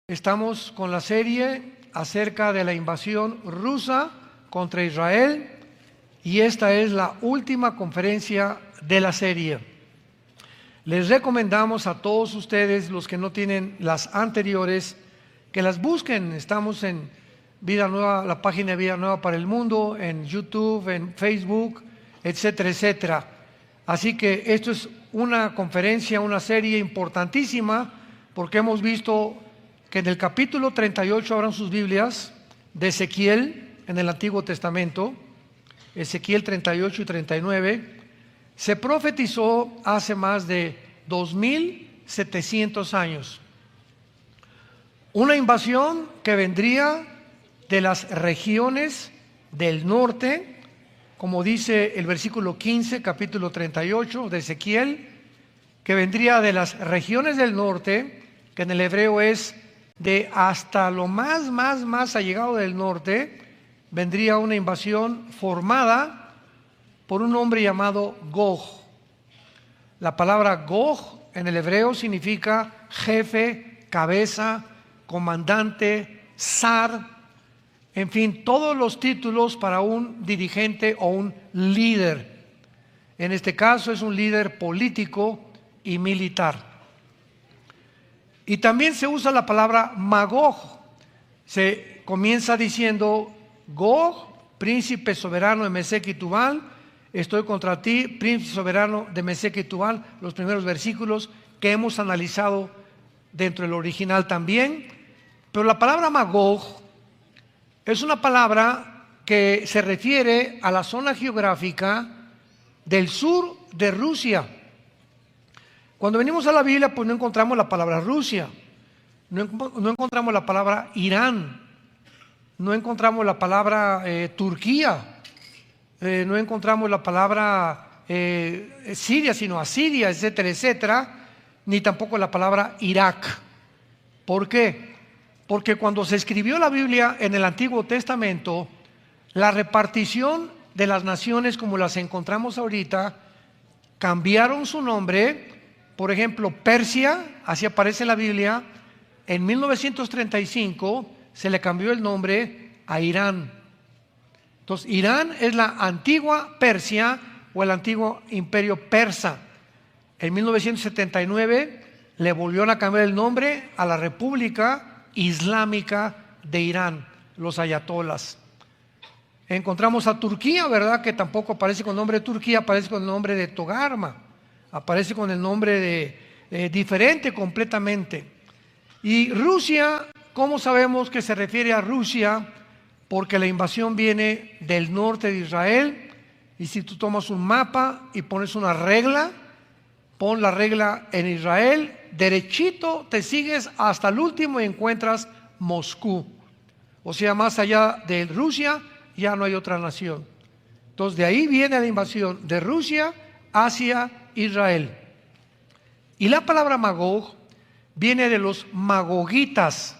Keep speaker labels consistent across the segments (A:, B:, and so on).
A: Estamos con la serie acerca de la invasión rusa contra Israel y esta es la última conferencia de la serie. Les recomendamos a todos ustedes, los que no tienen las anteriores, que las busquen. Estamos en Vida Nueva, la página de Vida Nueva para el Mundo, en YouTube, en Facebook, etcétera, etcétera. Así que esto es una conferencia, una serie importantísima, porque hemos visto que en el capítulo 38, abran sus Biblias, de Ezequiel, en el Antiguo Testamento, Ezequiel 38 y 39, se profetizó hace más de 2700 años. Una invasión que vendría de las regiones del norte, como dice el versículo 15, capítulo 38 de Ezequiel, que vendría de las regiones del norte, que en el hebreo es de hasta lo más allegado del norte, vendría una invasión formada por un hombre llamado Gog. La palabra Gog en el hebreo significa jefe, cabeza, comandante, zar, en fin, todos los títulos para un dirigente o un líder. En este caso es un líder político y militar. Y también se usa la palabra Magog. Se comienza diciendo: Gog, príncipe soberano de Mesec y Tubal, estoy contra ti, príncipe soberano de Mesec y Tubal. Los primeros versículos que hemos analizado dentro del original también. Pero la palabra Magog es una palabra que se refiere a la zona geográfica del sur de Rusia. Cuando venimos a la Biblia, pues no encontramos la palabra Rusia, no encontramos la palabra Irán, no encontramos la palabra Turquía, no encontramos la palabra Siria, sino Asiria, etcétera, etcétera, ni tampoco la palabra Irak. ¿Por qué? Porque cuando se escribió la Biblia en el Antiguo Testamento, la repartición de las naciones como las encontramos ahorita, cambiaron su nombre. Por ejemplo, Persia, así aparece en la Biblia, en 1935 se le cambió el nombre a Irán. Entonces, Irán es la antigua Persia o el antiguo imperio persa. En 1979 le volvieron a cambiar el nombre a la República Islámica de Irán, los ayatolas. Encontramos a Turquía, ¿verdad? Que tampoco aparece con el nombre de Turquía, aparece con el nombre de Togarma. Aparece con el nombre de diferente completamente. Y Rusia, ¿cómo sabemos que se refiere a Rusia? Porque la invasión viene del norte de Israel. Y si tú tomas un mapa y pones una regla, pon la regla en Israel, derechito te sigues hasta el último y encuentras Moscú. O sea, más allá de Rusia ya no hay otra nación. Entonces de ahí viene la invasión de Rusia hacia Israel. Y la palabra Magog viene de los magogitas.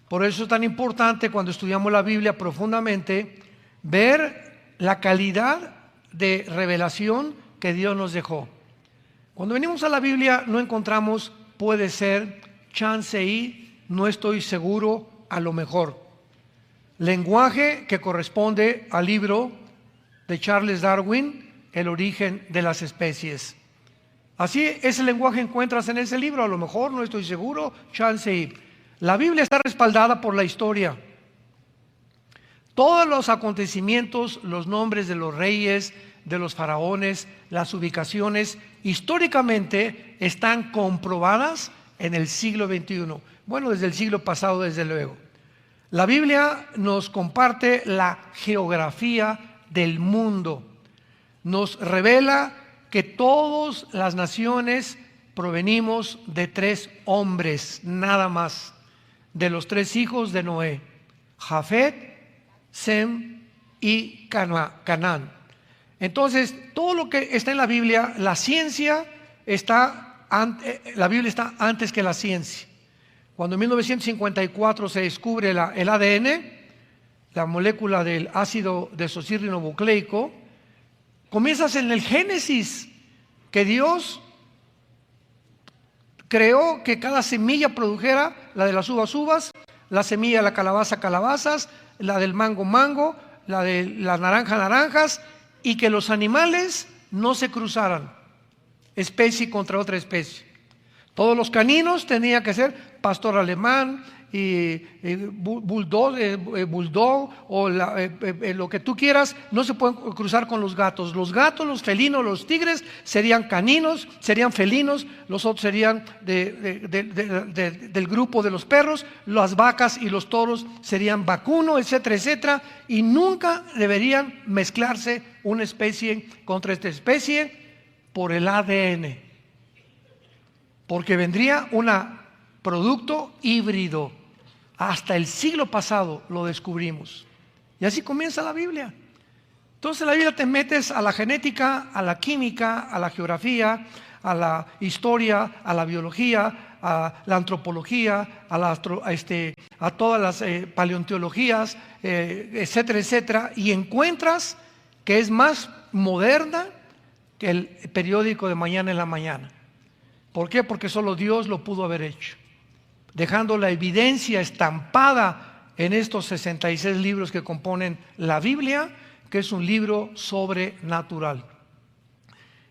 A: Por eso es tan importante cuando estudiamos la Biblia profundamente ver la calidad de revelación que Dios nos dejó. Cuando venimos a la Biblia no encontramos puede ser, chance y, no estoy seguro, a lo mejor. Lenguaje que corresponde al libro de Charles Darwin, El origen de las especies. Así, ese lenguaje encuentras en ese libro, a lo mejor, no estoy seguro, chance y. La Biblia está respaldada por la historia. Todos los acontecimientos, los nombres de los reyes, de los faraones, las ubicaciones, históricamente están comprobadas en el siglo XXI. Bueno, desde el siglo pasado, desde luego. La Biblia nos comparte la geografía del mundo. Nos revela que todas las naciones provenimos de 3 hombres, nada más, de los 3 hijos de Noé: Jafet, Sem y Canaán. Entonces, todo lo que está en la Biblia, la Biblia está antes que la ciencia. Cuando en 1954 se descubre el ADN, la molécula del ácido desoxirribonucleico, comienzas en el Génesis, que Dios Creó que cada semilla produjera, la de las uvas, uvas, la semilla de la calabaza, calabazas, la del mango, mango, la de la naranja, naranjas, y que los animales no se cruzaran, especie contra otra especie. Todos los caninos tenían que ser pastor alemán y bulldog o lo que tú quieras. No se pueden cruzar con los gatos. Los gatos, los felinos, los tigres serían caninos, serían felinos. Los otros serían del grupo de los perros. Las vacas y los toros serían vacuno, etcétera, etcétera. Y nunca deberían mezclarse una especie contra esta especie por el ADN, porque vendría un producto híbrido. Hasta el siglo pasado lo descubrimos. Y así comienza la Biblia. Entonces en la Biblia te metes a la genética, a la química, a la geografía, a la historia, a la biología, a la antropología, a todas las paleontologías, etcétera, etcétera, y encuentras que es más moderna que el periódico de Mañana en la Mañana. ¿Por qué? Porque solo Dios lo pudo haber hecho, dejando la evidencia estampada en estos 66 libros que componen la Biblia, que es un libro sobrenatural.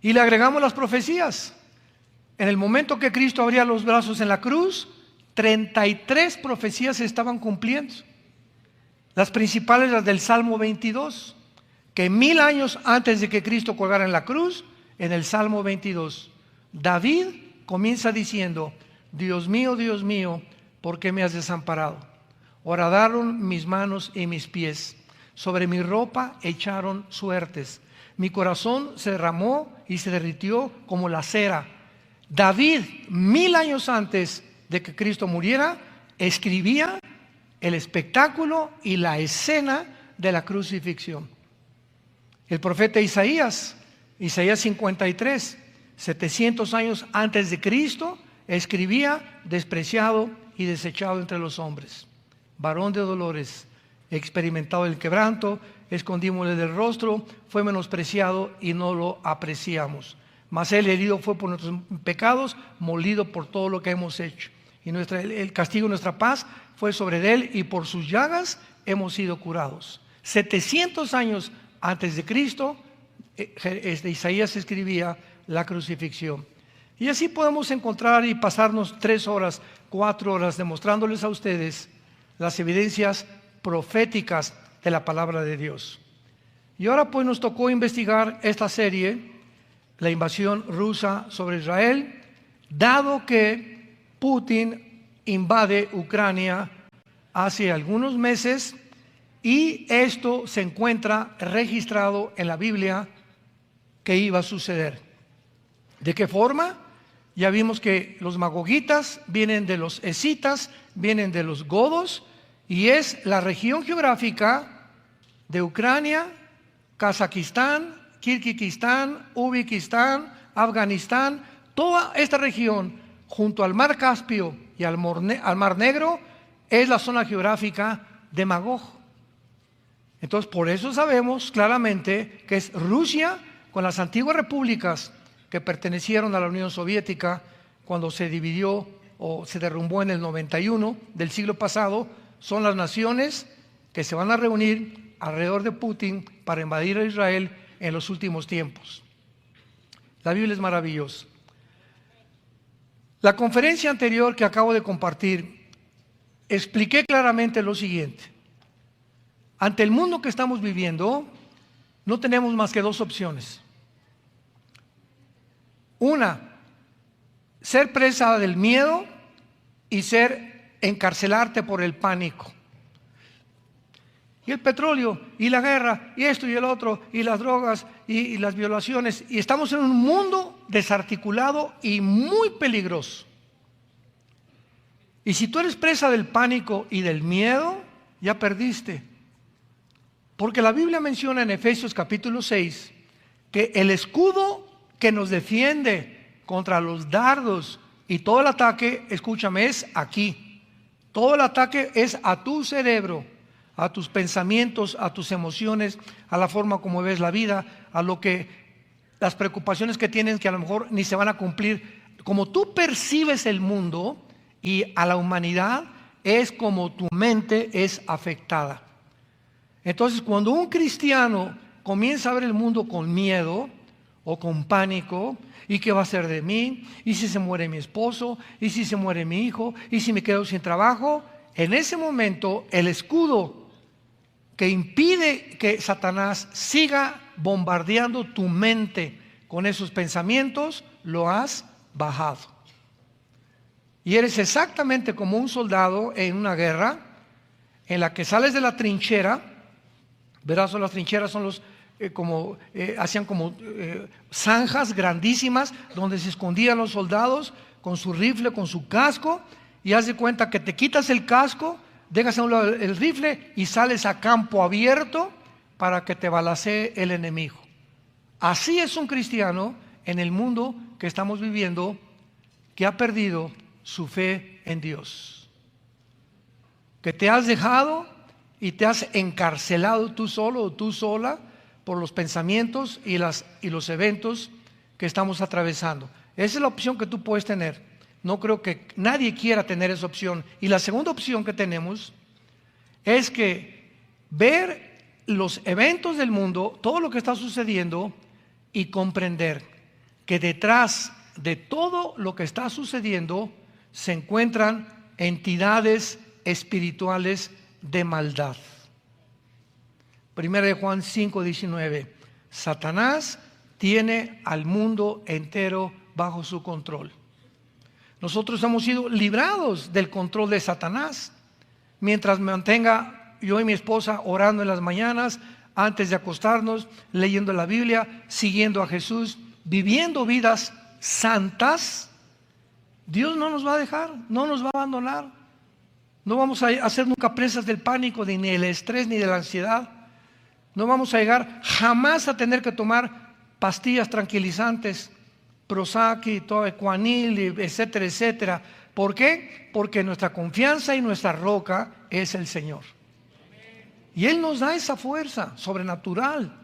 A: Y le agregamos las profecías. En el momento que Cristo abría los brazos en la cruz, 33 profecías se estaban cumpliendo. Las principales, las del Salmo 22, que 1000 años antes de que Cristo colgara en la cruz, en el Salmo 22, David comienza diciendo: Dios mío, ¿por qué me has desamparado? Horadaron mis manos y mis pies, sobre mi ropa echaron suertes, mi corazón se derramó y se derritió como la cera. David, 1000 años antes de que Cristo muriera, escribía el espectáculo y la escena de la crucifixión. El profeta Isaías 53, 700 años antes de Cristo, escribía: despreciado y desechado entre los hombres, varón de dolores, experimentado el quebranto, escondímosle del rostro, fue menospreciado y no lo apreciamos. Mas él herido fue por nuestros pecados, molido por todo lo que hemos hecho. Y el castigo de nuestra paz fue sobre él, y por sus llagas hemos sido curados. 700 años antes de Cristo, Isaías escribía la crucifixión. Y así podemos encontrar y pasarnos 3 horas, 4 horas demostrándoles a ustedes las evidencias proféticas de la palabra de Dios. Y ahora pues nos tocó investigar esta serie, la invasión rusa sobre Israel, dado que Putin invade Ucrania hace algunos meses, y esto se encuentra registrado en la Biblia que iba a suceder. ¿De qué forma? Ya vimos que los magogitas vienen de los escitas, vienen de los godos, y es la región geográfica de Ucrania, Kazajistán, Kirguistán, Uzbekistán, Afganistán. Toda esta región junto al mar Caspio y al mar Negro es la zona geográfica de Magog. Entonces por eso sabemos claramente que es Rusia con las antiguas repúblicas que pertenecieron a la Unión Soviética cuando se dividió o se derrumbó en el 91 del siglo pasado. Son las naciones que se van a reunir alrededor de Putin para invadir a Israel en los últimos tiempos. La Biblia es maravillosa. La conferencia anterior que acabo de compartir, expliqué claramente lo siguiente: ante el mundo que estamos viviendo, no tenemos más que 2 opciones. Una, ser presa del miedo, y encarcelarte por el pánico. Y el petróleo, y la guerra, y esto y el otro, y las drogas, y las violaciones. Y estamos en un mundo desarticulado y muy peligroso. Y si tú eres presa del pánico y del miedo, ya perdiste. Porque la Biblia menciona en Efesios capítulo 6 que el escudo que nos defiende contra los dardos y todo el ataque, escúchame, es aquí. Todo el ataque es a tu cerebro, a tus pensamientos, a tus emociones, a la forma como ves la vida, a las preocupaciones que tienes que a lo mejor ni se van a cumplir como tú percibes el mundo y a la humanidad, es como tu mente es afectada. Entonces, cuando un cristiano comienza a ver el mundo con miedo o con pánico, ¿y qué va a ser de mí? ¿Y si se muere mi esposo? ¿Y si se muere mi hijo? ¿Y si me quedo sin trabajo? En ese momento, el escudo que impide que Satanás siga bombardeando tu mente con esos pensamientos, lo has bajado. Y eres exactamente como un soldado en una guerra en la que sales de la trinchera. Verás, las trincheras son hacían como zanjas grandísimas donde se escondían los soldados con su rifle, con su casco, y haz de cuenta que te quitas el casco, dejas a un lado el rifle y sales a campo abierto para que te balacee el enemigo. Así es un cristiano en el mundo que estamos viviendo, que ha perdido su fe en Dios, que te has dejado y te has encarcelado tú solo o tú sola por los pensamientos y los eventos que estamos atravesando. Esa es la opción que tú puedes tener. No creo que nadie quiera tener esa opción. Y la segunda opción que tenemos es que ver los eventos del mundo, todo lo que está sucediendo, y comprender que detrás de todo lo que está sucediendo se encuentran entidades espirituales de maldad. Primera de Juan 5:19. Satanás tiene al mundo entero bajo su control. Nosotros hemos sido librados del control de Satanás. Mientras me mantenga yo y mi esposa orando en las mañanas, antes de acostarnos, leyendo la Biblia, siguiendo a Jesús, viviendo vidas santas, Dios no nos va a dejar, no nos va a abandonar. No vamos a hacer nunca presas del pánico, ni del estrés, ni de la ansiedad. No vamos a llegar jamás a tener que tomar pastillas tranquilizantes, Prozac, Equanil, etcétera, etcétera. ¿Por qué? Porque nuestra confianza y nuestra roca es el Señor. Y Él nos da esa fuerza sobrenatural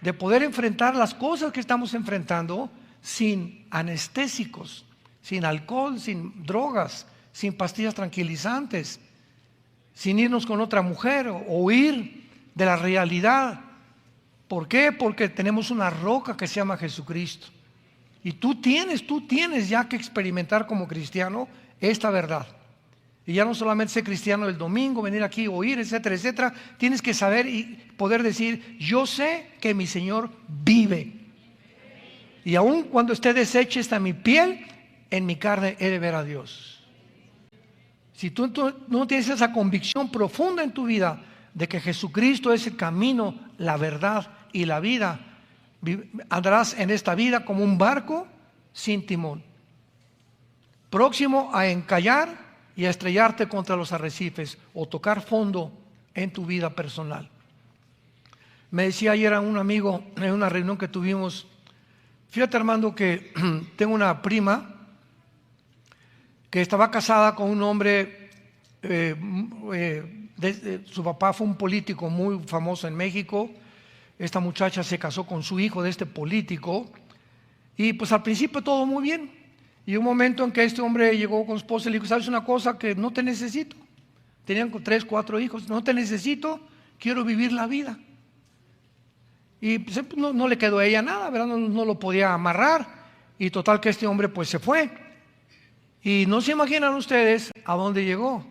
A: de poder enfrentar las cosas que estamos enfrentando sin anestésicos, sin alcohol, sin drogas, sin pastillas tranquilizantes, sin irnos con otra mujer o huir de la realidad. ¿Por qué? Porque tenemos una roca que se llama Jesucristo. Y tú tienes ya que experimentar como cristiano esta verdad. Y ya no solamente ser cristiano el domingo, venir aquí, oír, etcétera, etcétera. Tienes que saber y poder decir: yo sé que mi Señor vive. Y aun cuando esté deshecha esta mi piel, en mi carne he de ver a Dios. Si tú no tienes esa convicción profunda en tu vida de que Jesucristo es el camino, la verdad y la vida, andarás en esta vida como un barco sin timón, próximo a encallar y a estrellarte contra los arrecifes o tocar fondo en tu vida personal. Me decía ayer a un amigo en una reunión que tuvimos: fíjate, Armando, que tengo una prima que estaba casada con un hombre, su papá fue un político muy famoso en México. Esta muchacha se casó con su hijo de este político y pues al principio todo muy bien. Y un momento en que este hombre llegó con su esposa y le dijo: ¿sabes una cosa? Que no te necesito. Tenían 3, 4 hijos. No te necesito, quiero vivir la vida. Y pues, no le quedó a ella nada, ¿verdad? No lo podía amarrar. Y total que este hombre pues se fue. Y no se imaginan ustedes a dónde llegó.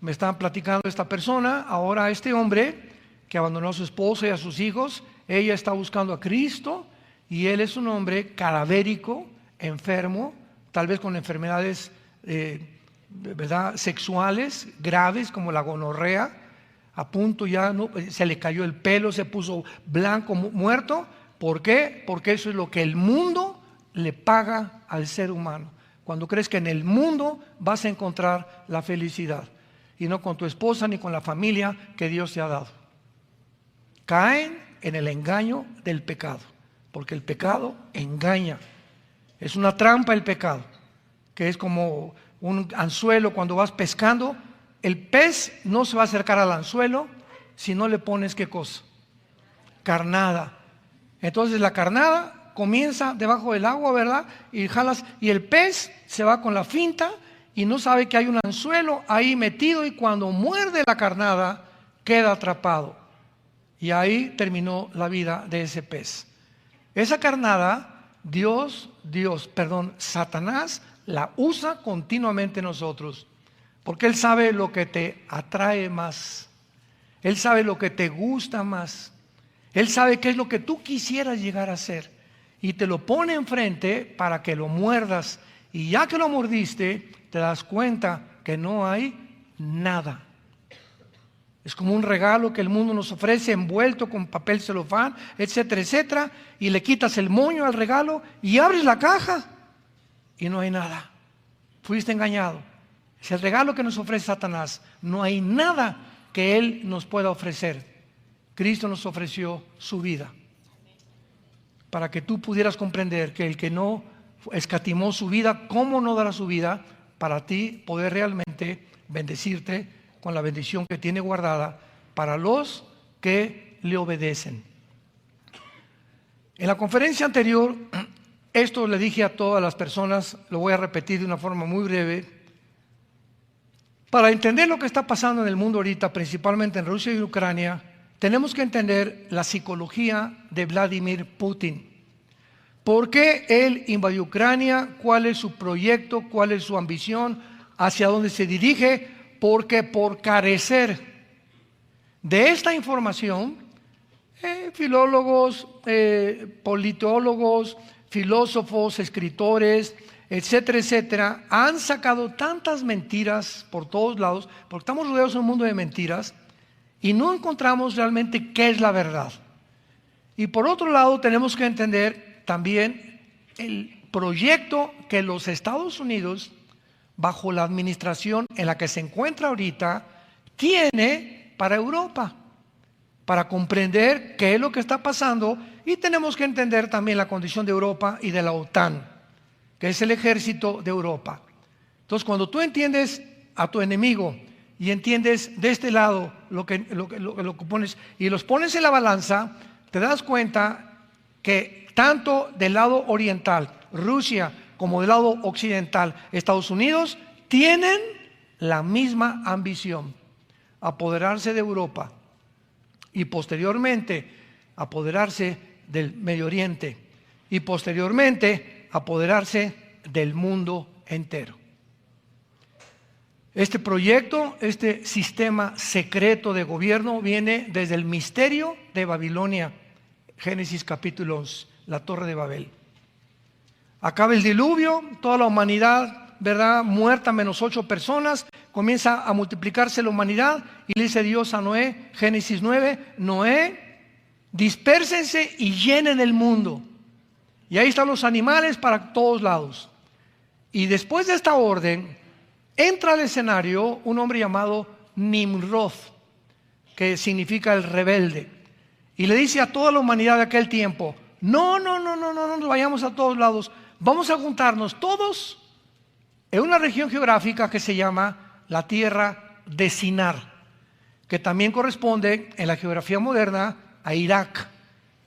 A: Me estaban platicando esta persona, ahora este hombre que abandonó a su esposa y a sus hijos, ella está buscando a Cristo y él es un hombre cadavérico, enfermo, tal vez con enfermedades ¿verdad?, sexuales graves como la gonorrea, a punto ya se le cayó el pelo, se puso blanco, muerto. ¿Por qué? Porque eso es lo que el mundo le paga al ser humano. Cuando crees que en el mundo vas a encontrar la felicidad y no con tu esposa ni con la familia que Dios te ha dado. Caen en el engaño del pecado, porque el pecado engaña. Es una trampa el pecado, que es como un anzuelo cuando vas pescando. El pez no se va a acercar al anzuelo si no le pones ¿qué cosa? Carnada. Entonces la carnada comienza debajo del agua, ¿verdad? Y jalas, y el pez se va con la finta y no sabe que hay un anzuelo ahí metido, y cuando muerde la carnada queda atrapado. Y ahí terminó la vida de ese pez. Esa carnada, Satanás la usa continuamente en nosotros, porque él sabe lo que te atrae más, él sabe lo que te gusta más, él sabe qué es lo que tú quisieras llegar a ser, y te lo pone enfrente para que lo muerdas, y ya que lo mordiste, te das cuenta que no hay nada. Es como un regalo que el mundo nos ofrece envuelto con papel celofán, etcétera, etcétera, y le quitas el moño al regalo y abres la caja y no hay nada. Fuiste engañado. Es el regalo que nos ofrece Satanás. No hay nada que él nos pueda ofrecer. Cristo nos ofreció su vida para que tú pudieras comprender que el que no escatimó su vida, ¿cómo no dará su vida para ti poder realmente bendecirte con la bendición que tiene guardada para los que le obedecen? En la conferencia anterior, esto le dije a todas las personas, lo voy a repetir de una forma muy breve. Para entender lo que está pasando en el mundo ahorita, principalmente en Rusia y Ucrania, tenemos que entender la psicología de Vladimir Putin. ¿Por qué él invadió Ucrania? ¿Cuál es su proyecto? ¿Cuál es su ambición? ¿Hacia dónde se dirige? Porque por carecer de esta información, filólogos, politólogos, filósofos, escritores, etcétera, etcétera, han sacado tantas mentiras por todos lados, porque estamos rodeados de un mundo de mentiras y no encontramos realmente qué es la verdad. Y por otro lado, tenemos que entender también el proyecto que los Estados Unidos, bajo la administración en la que se encuentra ahorita, tiene para Europa, para comprender qué es lo que está pasando. Y tenemos que entender también la condición de Europa y de la OTAN, que es el ejército de Europa. Entonces, cuando tú entiendes a tu enemigo y entiendes de este lado lo que pones y los pones en la balanza, te das cuenta que tanto del lado oriental, Rusia, como del lado occidental, Estados Unidos, tienen la misma ambición: apoderarse de Europa y posteriormente apoderarse del Medio Oriente y posteriormente apoderarse del mundo entero. Este proyecto, este sistema secreto de gobierno viene desde el misterio de Babilonia, Génesis capítulo 11, la Torre de Babel. Acaba el diluvio, toda la humanidad, ¿verdad?, muerta menos 8 personas, comienza a multiplicarse la humanidad y le dice Dios a Noé, Génesis 9, Noé, dispérsense y llenen el mundo. Y ahí están los animales para todos lados. Y después de esta orden, entra al escenario un hombre llamado Nimrod, que significa el rebelde. Y le dice a toda la humanidad de aquel tiempo, no nos vayamos a todos lados, vamos a juntarnos todos en una región geográfica que se llama la tierra de Sinar, que también corresponde en la geografía moderna a Irak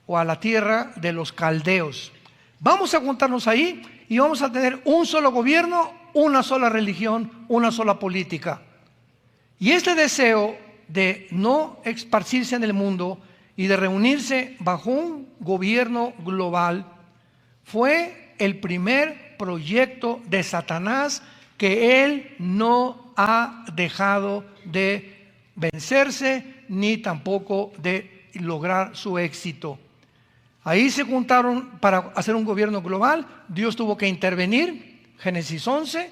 A: o a la tierra de los caldeos. Vamos a juntarnos ahí y vamos a tener un solo gobierno, una sola religión, una sola política. Y este deseo de no esparcirse en el mundo y de reunirse bajo un gobierno global fue el primer proyecto de Satanás, que él no ha dejado de vencerse ni tampoco de lograr su éxito. Ahí se juntaron para hacer un gobierno global. Dios tuvo que intervenir, Génesis 11,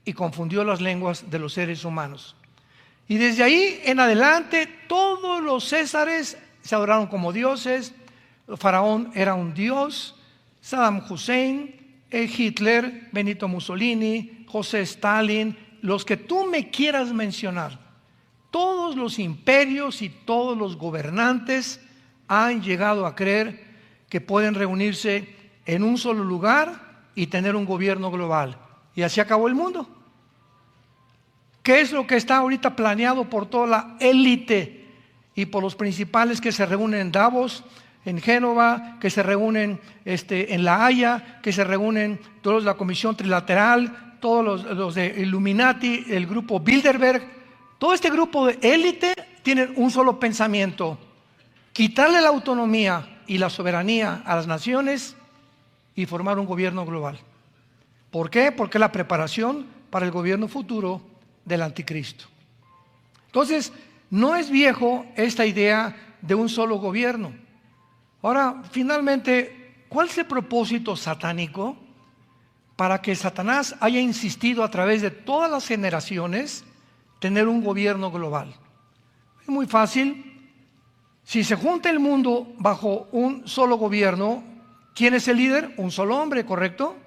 A: y confundió las lenguas de los seres humanos. Y desde ahí en adelante todos los césares se adoraron como dioses. Faraón era un dios, Saddam Hussein, Hitler, Benito Mussolini, José Stalin, los que tú me quieras mencionar. Todos los imperios y todos los gobernantes han llegado a creer que pueden reunirse en un solo lugar y tener un gobierno global. Y así acabó el mundo. ¿Qué es lo que está ahorita planeado por toda la élite y por los principales que se reúnen en Davos? en Génova, que se reúnen en La Haya, que se reúnen todos la Comisión Trilateral, todos los de Illuminati, el grupo Bilderberg. Todo este grupo de élite tienen un solo pensamiento: quitarle la autonomía y la soberanía a las naciones y formar un gobierno global. ¿Por qué? Porque es la preparación para el gobierno futuro del anticristo. Entonces, no es viejo esta idea de un solo gobierno. Ahora, finalmente, ¿cuál es el propósito satánico para que Satanás haya insistido a través de todas las generaciones tener un gobierno global? Es muy fácil. Si se junta el mundo bajo un solo gobierno, ¿quién es el líder? Un solo hombre, ¿correcto?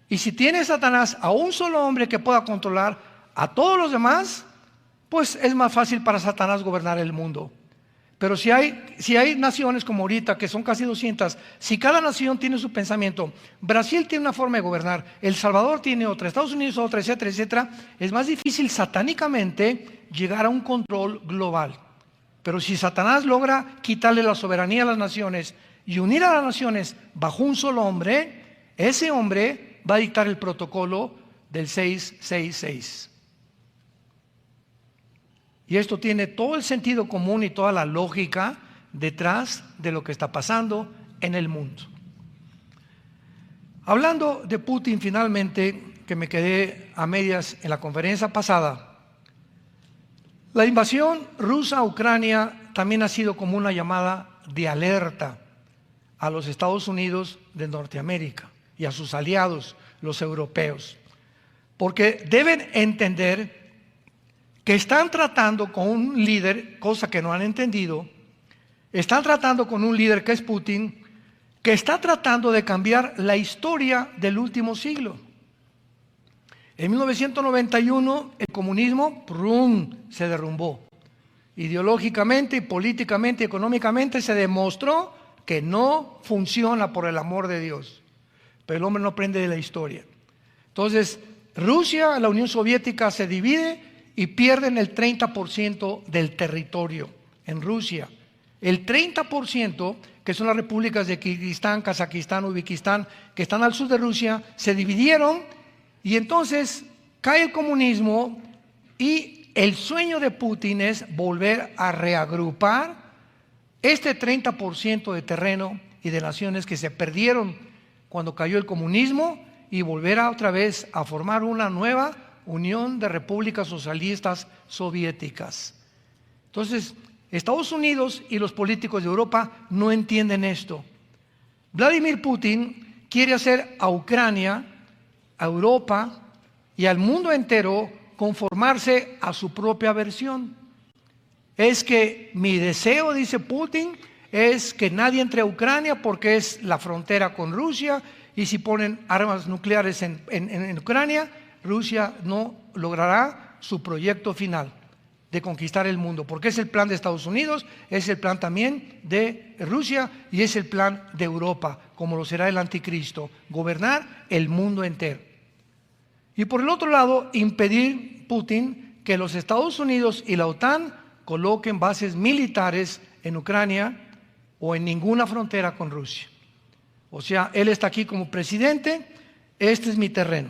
A: Y si tiene Satanás a un solo hombre que pueda controlar a todos los demás, pues es más fácil para Satanás gobernar el mundo. Pero si hay naciones como ahorita, que son casi 200, si cada nación tiene su pensamiento, Brasil tiene una forma de gobernar, El Salvador tiene otra, Estados Unidos otra, etcétera, etcétera, es más difícil satánicamente llegar a un control global. Pero si Satanás logra quitarle la soberanía a las naciones y unir a las naciones bajo un solo hombre, ese hombre va a dictar el protocolo del 666. Y esto tiene todo el sentido común y toda la lógica detrás de lo que está pasando en el mundo. Hablando de Putin finalmente, que me quedé a medias en la conferencia pasada, la invasión rusa a Ucrania también ha sido como una llamada de alerta a los Estados Unidos de Norteamérica y a sus aliados, los europeos, porque deben entender que están tratando con un líder, cosa que no han entendido, están tratando con un líder que es Putin, que está tratando de cambiar la historia del último siglo. En 1991 el comunismo se derrumbó. Ideológicamente, políticamente, económicamente se demostró que no funciona, por el amor de Dios. Pero el hombre no aprende de la historia. Entonces, Rusia, la Unión Soviética se divide y pierden el 30% del territorio en Rusia. El 30%, que son las repúblicas de Kirguistán, Kazajistán, Uzbekistán, que están al sur de Rusia, se dividieron y entonces cae el comunismo y el sueño de Putin es volver a reagrupar este 30% de terreno y de naciones que se perdieron cuando cayó el comunismo y volver otra vez a formar una nueva Unión de Repúblicas Socialistas Soviéticas. Entonces, Estados Unidos y los políticos de Europa no entienden esto. Vladimir Putin quiere hacer a Ucrania, a Europa y al mundo entero conformarse a su propia versión. Es que mi deseo, dice Putin, es que nadie entre a Ucrania porque es la frontera con Rusia y si ponen armas nucleares en Ucrania, Rusia no logrará su proyecto final de conquistar el mundo, porque es el plan de Estados Unidos, es el plan también de Rusia y es el plan de Europa, como lo será el anticristo, gobernar el mundo entero. Y por el otro lado, impedir Putin que los Estados Unidos y la OTAN coloquen bases militares en Ucrania o en ninguna frontera con Rusia. O sea, él está aquí como presidente, este es mi terreno.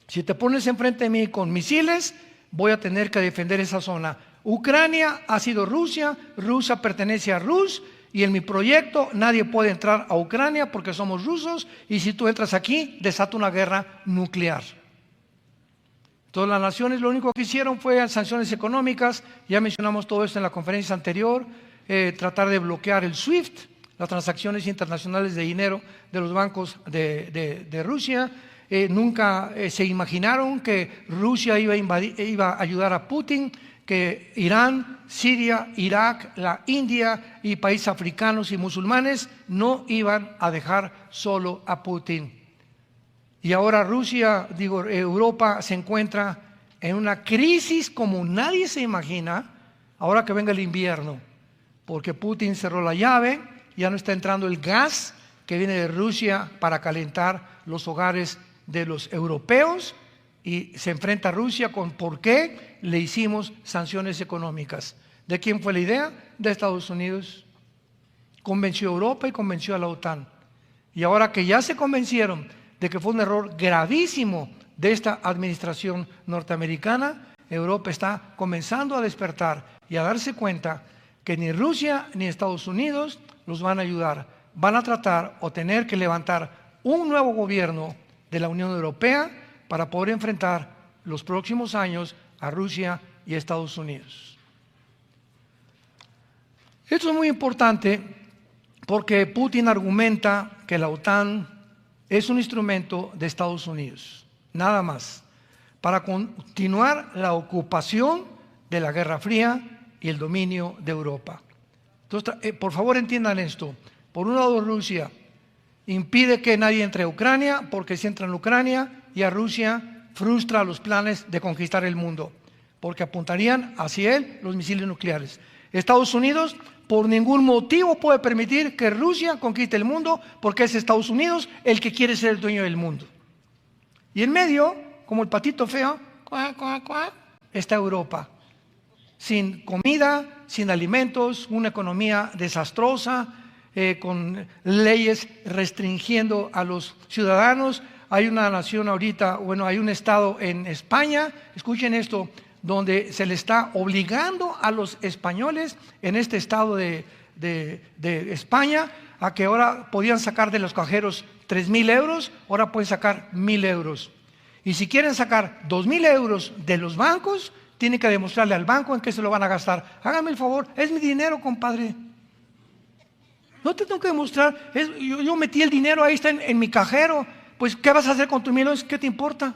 A: Si te pones enfrente de mí con misiles, voy a tener que defender esa zona. Ucrania ha sido Rusia, Rusia pertenece a Rus y en mi proyecto nadie puede entrar a Ucrania porque somos rusos y si tú entras aquí, desata una guerra nuclear. Todas las naciones lo único que hicieron fue sanciones económicas, ya mencionamos todo esto en la conferencia anterior, tratar de bloquear el SWIFT, las transacciones internacionales de dinero de los bancos de Rusia. Nunca se imaginaron que Rusia iba a ayudar a Putin, que Irán, Siria, Irak, la India y países africanos y musulmanes no iban a dejar solo a Putin. Y ahora Europa se encuentra en una crisis como nadie se imagina, ahora que venga el invierno, porque Putin cerró la llave, ya no está entrando el gas que viene de Rusia para calentar los hogares de los europeos y se enfrenta a Rusia con por qué le hicimos sanciones económicas. ¿De quién fue la idea? De Estados Unidos. convenció a Europa y convenció a la OTAN. Y ahora que ya se convencieron de que fue un error gravísimo de esta administración norteamericana, Europa está comenzando a despertar y a darse cuenta que ni Rusia ni Estados Unidos los van a ayudar. Van a tratar o tener que levantar un nuevo gobierno de la Unión Europea para poder enfrentar los próximos años a Rusia y a Estados Unidos. Esto es muy importante porque Putin argumenta que la OTAN es un instrumento de Estados Unidos, nada más, para continuar la ocupación de la Guerra Fría y el dominio de Europa. Entonces, por favor entiendan esto. Por un lado, Rusia impide que nadie entre a Ucrania, porque si entra en Ucrania, y a Rusia frustra los planes de conquistar el mundo, porque apuntarían hacia él los misiles nucleares. Estados Unidos por ningún motivo puede permitir que Rusia conquiste el mundo, porque es Estados Unidos el que quiere ser el dueño del mundo. Y en medio, como el patito feo, cuac, cuac, cuac, está Europa, sin comida, sin alimentos, una economía desastrosa, con leyes restringiendo a los ciudadanos. Hay una nación ahorita, hay un estado en España, escuchen esto, donde se le está obligando a los españoles en este estado de España a que ahora podían sacar de los cajeros 3,000 euros, ahora pueden sacar 1,000 euros. Y si quieren sacar 2,000 euros de los bancos, tienen que demostrarle al banco en qué se lo van a gastar. Hágame el favor, es mi dinero, compadre. No te tengo que demostrar, yo metí el dinero, ahí está en mi cajero. Pues, ¿qué vas a hacer con tus 1,000 euros? ¿Qué te importa?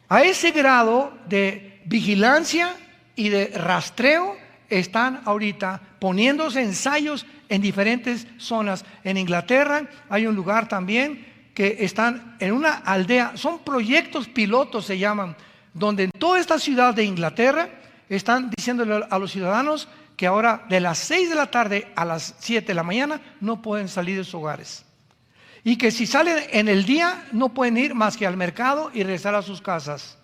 A: A ese grado de vigilancia y de rastreo están ahorita poniéndose ensayos en diferentes zonas. En Inglaterra hay un lugar también que están en una aldea, son proyectos pilotos se llaman, donde en toda esta ciudad de Inglaterra están diciéndole a los ciudadanos que ahora de las 6 de la tarde a las 7 de la mañana no pueden salir de sus hogares. Y que si salen en el día no pueden ir más que al mercado y regresar a sus casas.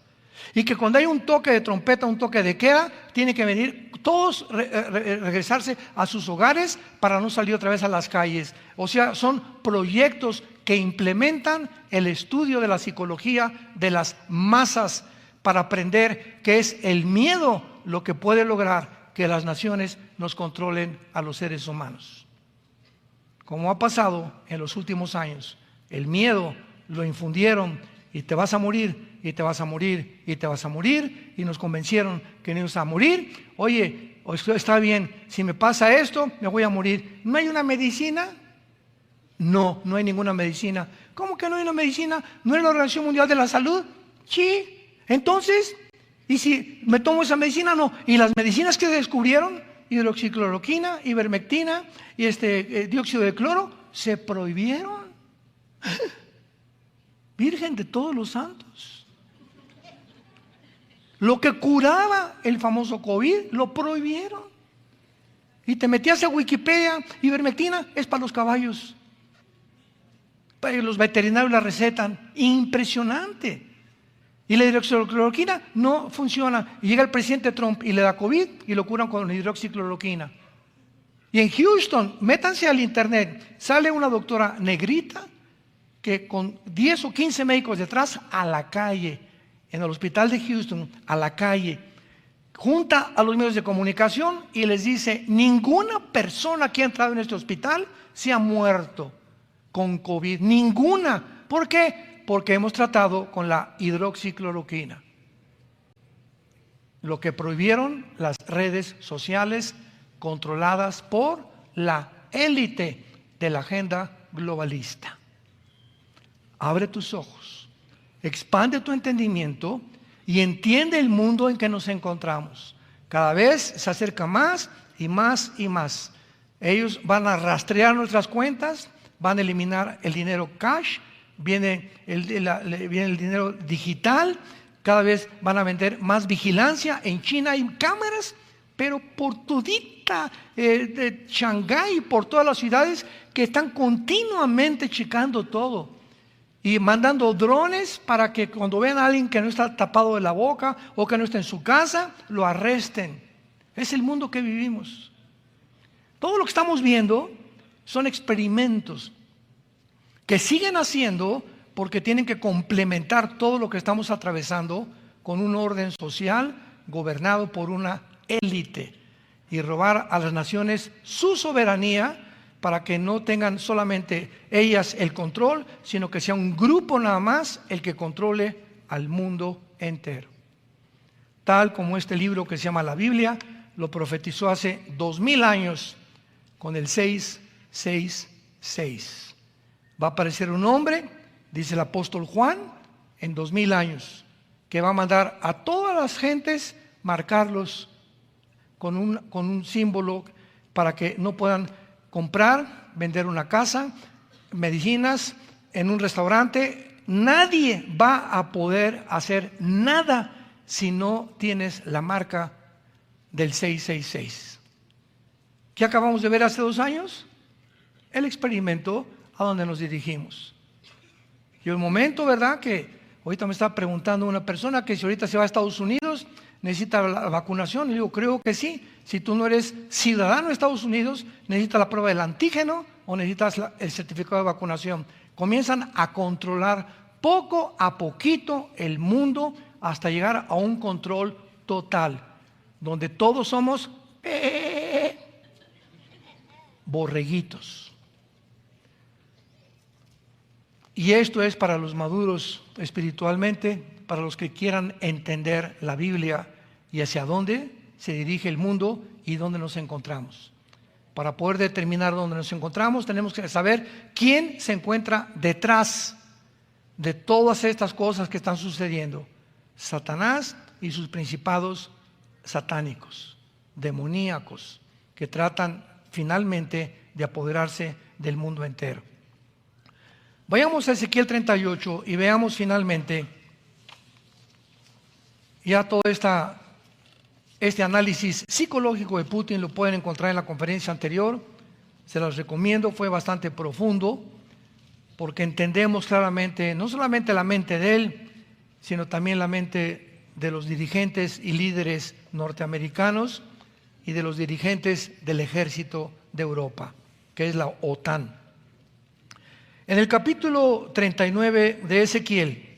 A: Y que cuando hay un toque de trompeta, un toque de queda, tienen que venir todos regresarse a sus hogares para no salir otra vez a las calles. O sea, son proyectos que implementan el estudio de la psicología de las masas para aprender que es el miedo lo que puede lograr que las naciones nos controlen a los seres humanos. Como ha pasado en los últimos años, el miedo lo infundieron y te vas a morir, y te vas a morir, y te vas a morir, y nos convencieron que no ibas a morir. Oye, está bien, si me pasa esto, me voy a morir. ¿No hay una medicina? No, no hay ninguna medicina. ¿Cómo que no hay una medicina? ¿No es la Organización Mundial de la Salud? Sí. Entonces, ¿y si me tomo esa medicina? No. ¿Y las medicinas que se descubrieron? Hidroxicloroquina, ivermectina y dióxido de cloro se prohibieron. Virgen de todos los santos. Lo que curaba el famoso COVID lo prohibieron. Y te metías a Wikipedia, ivermectina es para los caballos. Los veterinarios la recetan. Impresionante. Y la hidroxicloroquina no funciona. Y llega el presidente Trump y le da COVID y lo curan con hidroxicloroquina. Y en Houston, métanse al internet, sale una doctora negrita que con 10 o 15 médicos detrás a la calle, en el hospital de Houston, a la calle, junta a los medios de comunicación y les dice: ninguna persona que ha entrado en este hospital se ha muerto con COVID. Ninguna. ¿Por qué? Porque hemos tratado con la hidroxicloroquina. Lo que prohibieron las redes sociales controladas por la élite de la agenda globalista. Abre tus ojos, expande tu entendimiento y entiende el mundo en que nos encontramos. Cada vez se acerca más y más y más. Ellos van a rastrear nuestras cuentas, van a eliminar el dinero cash, viene el dinero digital, cada vez van a vender más vigilancia. En China hay cámaras, pero por todita de Shanghái, por todas las ciudades, que están continuamente checando todo y mandando drones para que cuando vean a alguien que no está tapado de la boca o que no está en su casa, lo arresten. Es el mundo que vivimos. Todo lo que estamos viendo son experimentos que siguen haciendo porque tienen que complementar todo lo que estamos atravesando con un orden social gobernado por una élite y robar a las naciones su soberanía para que no tengan solamente ellas el control, sino que sea un grupo nada más el que controle al mundo entero. Tal como este libro que se llama la Biblia lo profetizó hace 2000 años con el 666. Va a aparecer un hombre, dice el apóstol Juan, en 2000 años, que va a mandar a todas las gentes marcarlos con un símbolo para que no puedan comprar, vender una casa, medicinas, en un restaurante. Nadie va a poder hacer nada si no tienes la marca del 666. ¿Qué acabamos de ver hace 2 años? El experimento a donde nos dirigimos. Y el momento, ¿verdad? Que ahorita me está preguntando una persona que si ahorita se va a Estados Unidos necesita la vacunación. Y digo, creo que sí. Si tú no eres ciudadano de Estados Unidos, necesitas la prueba del antígeno o necesitas el certificado de vacunación. Comienzan a controlar poco a poquito el mundo hasta llegar a un control total, donde todos somos borreguitos. Y esto es para los maduros espiritualmente, para los que quieran entender la Biblia y hacia dónde se dirige el mundo y dónde nos encontramos. Para poder determinar dónde nos encontramos, tenemos que saber quién se encuentra detrás de todas estas cosas que están sucediendo. Satanás y sus principados satánicos, demoníacos, que tratan finalmente de apoderarse del mundo entero. Vayamos a Ezequiel 38 y veamos finalmente ya todo este análisis psicológico de Putin. Lo pueden encontrar en la conferencia anterior, se los recomiendo, fue bastante profundo, porque entendemos claramente, no solamente la mente de él, sino también la mente de los dirigentes y líderes norteamericanos y de los dirigentes del ejército de Europa, que es la OTAN. En el capítulo 39 de Ezequiel,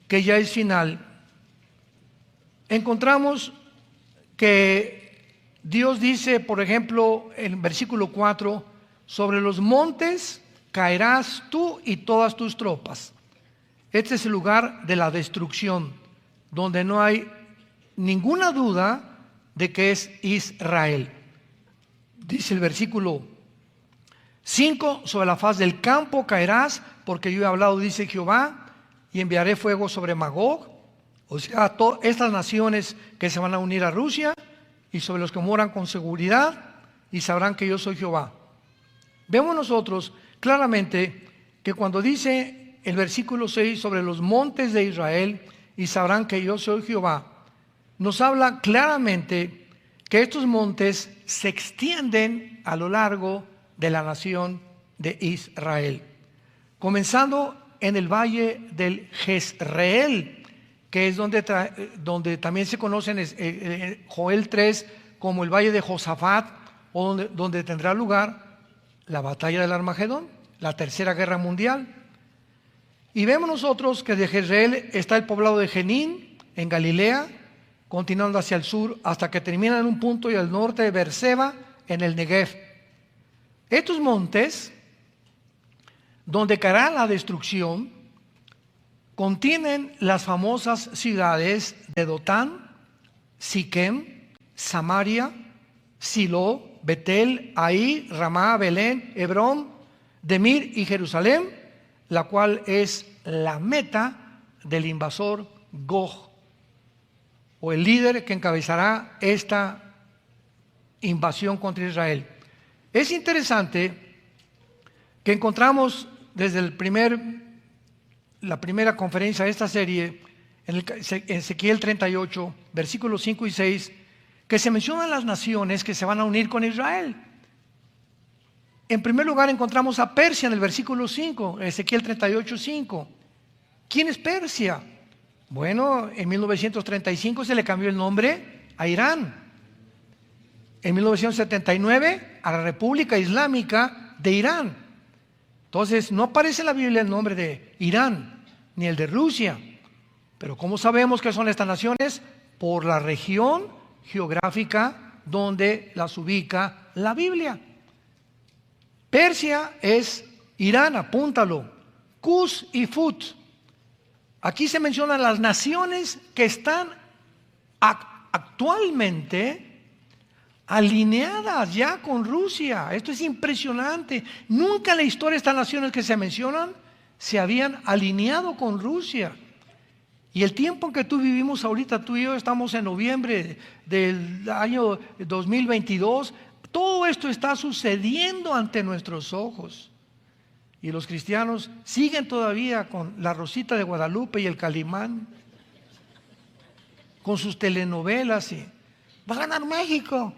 A: que ya es final, encontramos que Dios dice, por ejemplo, en versículo 4, sobre los montes caerás tú y todas tus tropas. Este es el lugar de la destrucción, donde no hay ninguna duda de que es Israel. Dice el versículo 5, sobre la faz del campo caerás, porque yo he hablado, dice Jehová, y enviaré fuego sobre Magog, o sea, estas naciones que se van a unir a Rusia, y sobre los que moran con seguridad, y sabrán que yo soy Jehová. Vemos nosotros claramente que cuando dice el versículo 6 sobre los montes de Israel, y sabrán que yo soy Jehová, nos habla claramente que estos montes se extienden a lo largo de la nación de Israel, comenzando en el valle del Jezreel, que es donde también se conoce en Joel 3 como el valle de Josafat, o donde tendrá lugar la batalla del Armagedón, la tercera guerra mundial. Y vemos nosotros que de Jezreel está el poblado de Jenín en Galilea, continuando hacia el sur hasta que termina en un punto y al norte de Beerseba en el Negev. Estos montes, donde caerá la destrucción, contienen las famosas ciudades de Dotán, Siquem, Samaria, Silo, Betel, Ahí, Ramá, Belén, Hebrón, Demir y Jerusalén, la cual es la meta del invasor Gog, o el líder que encabezará esta invasión contra Israel. Es interesante que encontramos desde la primera conferencia de esta serie, en Ezequiel 38, versículos 5 y 6, que se mencionan las naciones que se van a unir con Israel. En primer lugar encontramos a Persia en el versículo 5, Ezequiel 38, 5. ¿Quién es Persia? Bueno, en 1935 se le cambió el nombre a Irán. en 1979 a la República Islámica de Irán. Entonces, no aparece en la Biblia el nombre de Irán, ni el de Rusia. Pero ¿cómo sabemos que son estas naciones? Por la región geográfica donde las ubica la Biblia. Persia es Irán, apúntalo. Cus y Fut. Aquí se mencionan las naciones que están actualmente alineadas ya con Rusia. Esto es impresionante. Nunca en la historia estas naciones que se mencionan se habían alineado con Rusia. Y el tiempo en que tú vivimos ahorita, tú y yo estamos en noviembre del año 2022, todo esto está sucediendo ante nuestros ojos. Y los cristianos siguen todavía con la Rosita de Guadalupe y el Calimán, con sus telenovelas y va a ganar México.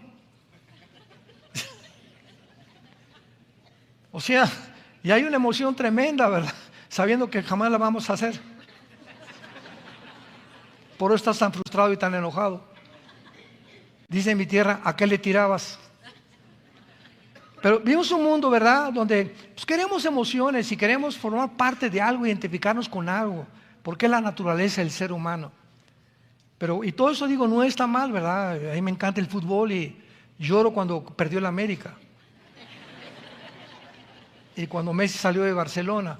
A: O sea, y hay una emoción tremenda, ¿verdad? Sabiendo que jamás la vamos a hacer. Por eso estás tan frustrado y tan enojado. Dice en mi tierra, ¿a qué le tirabas? Pero vivimos un mundo, ¿verdad?, donde pues, queremos emociones y queremos formar parte de algo, identificarnos con algo, porque es la naturaleza del ser humano. Pero, y todo eso digo, no está mal, ¿verdad? A mí me encanta el fútbol y lloro cuando perdió el América. Y cuando Messi salió de Barcelona.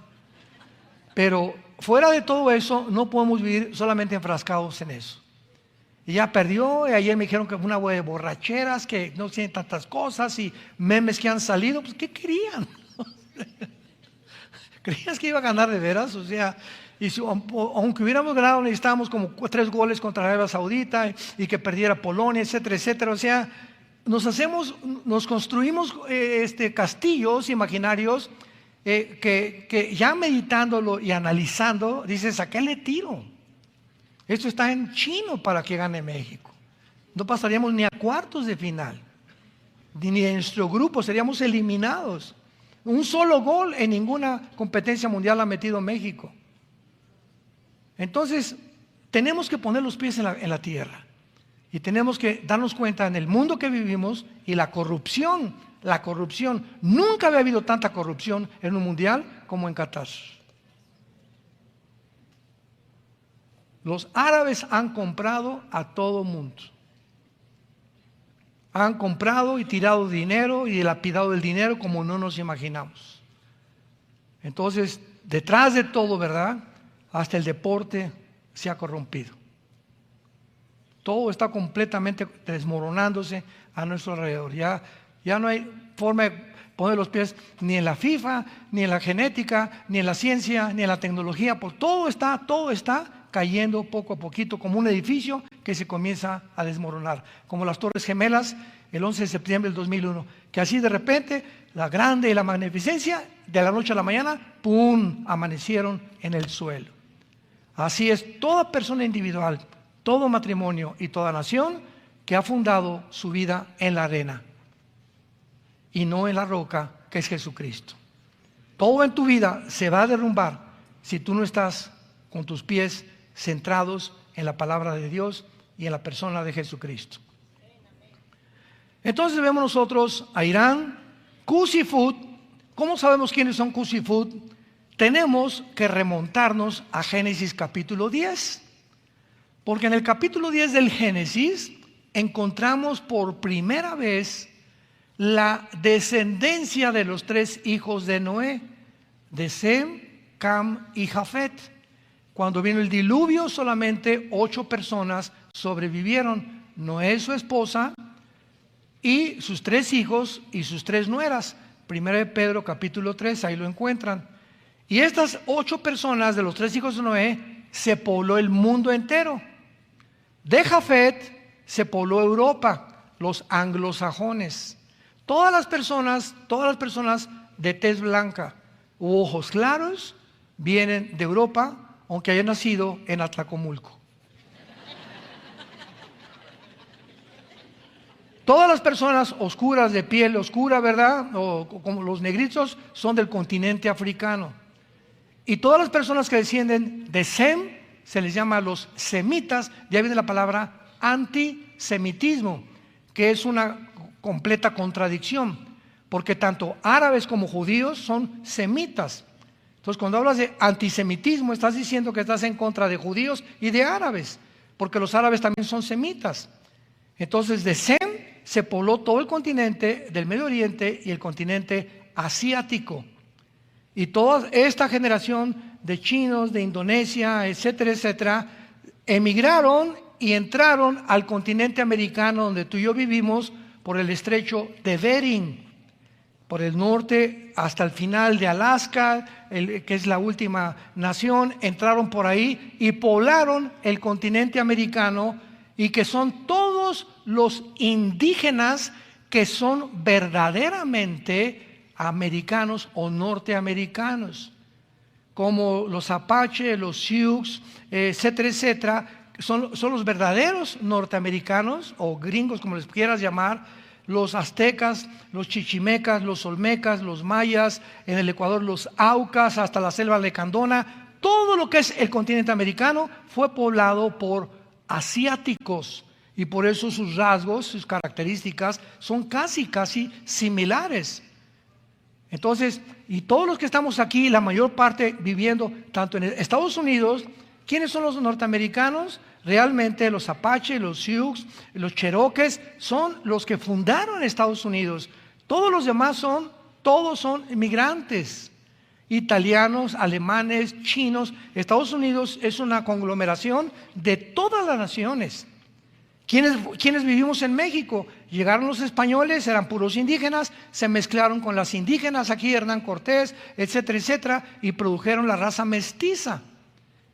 A: Pero fuera de todo eso, no podemos vivir solamente enfrascados en eso. Y ya perdió, y ayer me dijeron que fue una de borracheras, que no tienen tantas cosas y memes que han salido. Pues, ¿qué querían? ¿Creías que iba a ganar de veras? O sea, y si, aunque hubiéramos ganado, necesitábamos como 3 goles contra Arabia Saudita y que perdiera Polonia, etcétera, etcétera. O sea, nos construimos castillos imaginarios que ya meditándolo y analizando, dices, ¿a qué le tiro? Esto está en chino para que gane México. No pasaríamos ni a cuartos de final, ni en nuestro grupo, seríamos eliminados. Un solo gol en ninguna competencia mundial ha metido México. Entonces, tenemos que poner los pies en la tierra. Y tenemos que darnos cuenta en el mundo que vivimos y la corrupción. Nunca había habido tanta corrupción en un mundial como en Qatar. Los árabes han comprado a todo mundo. Han comprado y tirado dinero y dilapidado el dinero como no nos imaginamos. Entonces, detrás de todo, ¿verdad?, hasta el deporte se ha corrompido. Todo está completamente desmoronándose a nuestro alrededor. Ya no hay forma de poner los pies ni en la FIFA, ni en la genética, ni en la ciencia, ni en la tecnología. Pues todo está cayendo poco a poquito como un edificio que se comienza a desmoronar. Como las Torres Gemelas el 11 de septiembre del 2001. Que así de repente la grande y la magnificencia de la noche a la mañana, ¡pum!, amanecieron en el suelo. Así es toda persona individual, todo matrimonio y toda nación que ha fundado su vida en la arena y no en la roca que es Jesucristo. Todo en tu vida se va a derrumbar si tú no estás con tus pies centrados en la palabra de Dios y en la persona de Jesucristo. Entonces vemos nosotros a Irán, Cus y Fut. ¿Cómo sabemos quiénes son Cus y Fut? Tenemos que remontarnos a Génesis capítulo 10. Porque en el capítulo 10 del Génesis encontramos por primera vez la descendencia de los 3 hijos de Noé, de Sem, Cam y Jafet. Cuando vino el diluvio, solamente 8 personas sobrevivieron: Noé, su esposa, y sus 3 hijos y sus 3 nueras. Primero de Pedro capítulo 3, ahí lo encuentran. Y estas 8 personas de los 3 hijos de Noé se pobló el mundo entero. De Jafet se pobló Europa, los anglosajones. Todas las personas de tez blanca u ojos claros vienen de Europa, aunque hayan nacido en Atlacomulco. Todas las personas oscuras, de piel oscura, ¿verdad?, o como los negritos, son del continente africano. Y todas las personas que descienden de Sem se les llama los semitas. Ya viene la palabra antisemitismo, que es una completa contradicción, porque tanto árabes como judíos son semitas. Entonces, cuando hablas de antisemitismo, estás diciendo que estás en contra de judíos y de árabes, porque los árabes también son semitas. Entonces, de Sem se pobló todo el continente del Medio Oriente y el continente asiático. Y toda esta generación de chinos, de Indonesia, etcétera, etcétera, emigraron y entraron al continente americano donde tú y yo vivimos por el estrecho de Bering, por el norte hasta el final de Alaska, que es la última nación. Entraron por ahí y poblaron el continente americano, y que son todos los indígenas que son verdaderamente americanos o norteamericanos, como los Apache, los Sioux, etcétera, etcétera. Son los verdaderos norteamericanos o gringos, como les quieras llamar. Los aztecas, los chichimecas, los olmecas, los mayas, en el Ecuador los aucas, hasta la selva lecandona. Todo lo que es el continente americano fue poblado por asiáticos, y por eso sus rasgos, sus características son casi similares. Entonces, y todos los que estamos aquí, la mayor parte viviendo tanto en Estados Unidos, ¿quiénes son los norteamericanos? Realmente los Apache, los Sioux, los Cherokees son los que fundaron Estados Unidos. Todos los demás todos son inmigrantes, italianos, alemanes, chinos. Estados Unidos es una conglomeración de todas las naciones. ¿Quiénes vivimos en México? Llegaron los españoles, eran puros indígenas, se mezclaron con las indígenas, aquí Hernán Cortés, etcétera, etcétera, y produjeron la raza mestiza.